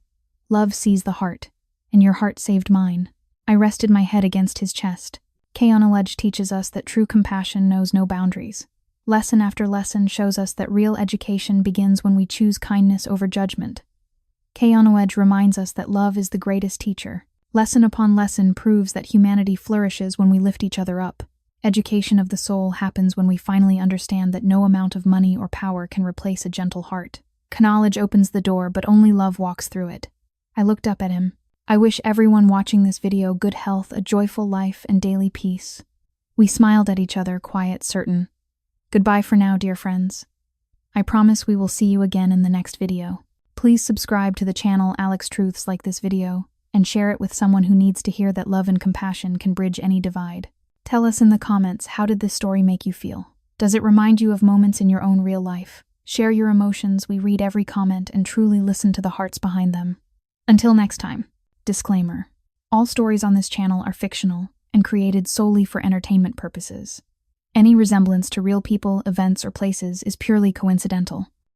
Love sees the heart, and your heart saved mine. I rested my head against his chest. K-on-a-Ledge teaches us that true compassion knows no boundaries. Lesson after lesson shows us that real education begins when we choose kindness over judgment. K-on-a-Ledge reminds us that love is the greatest teacher. Lesson upon lesson proves that humanity flourishes when we lift each other up. Education of the soul happens when we finally understand that no amount of money or power can replace a gentle heart. Knowledge opens the door, but only love walks through it. I looked up at him. I wish everyone watching this video good health, a joyful life, and daily peace. We smiled at each other, quiet, certain. Goodbye for now, dear friends. I promise we will see you again in the next video. Please subscribe to the channel Alex Truths like this video, and share it with someone who needs to hear that love and compassion can bridge any divide. Tell us in the comments, how did this story make you feel? Does it remind you of moments in your own real life? Share your emotions, we read every comment and truly listen to the hearts behind them. Until next time, disclaimer. All stories on this channel are fictional and created solely for entertainment purposes. Any resemblance to real people, events, or places is purely coincidental.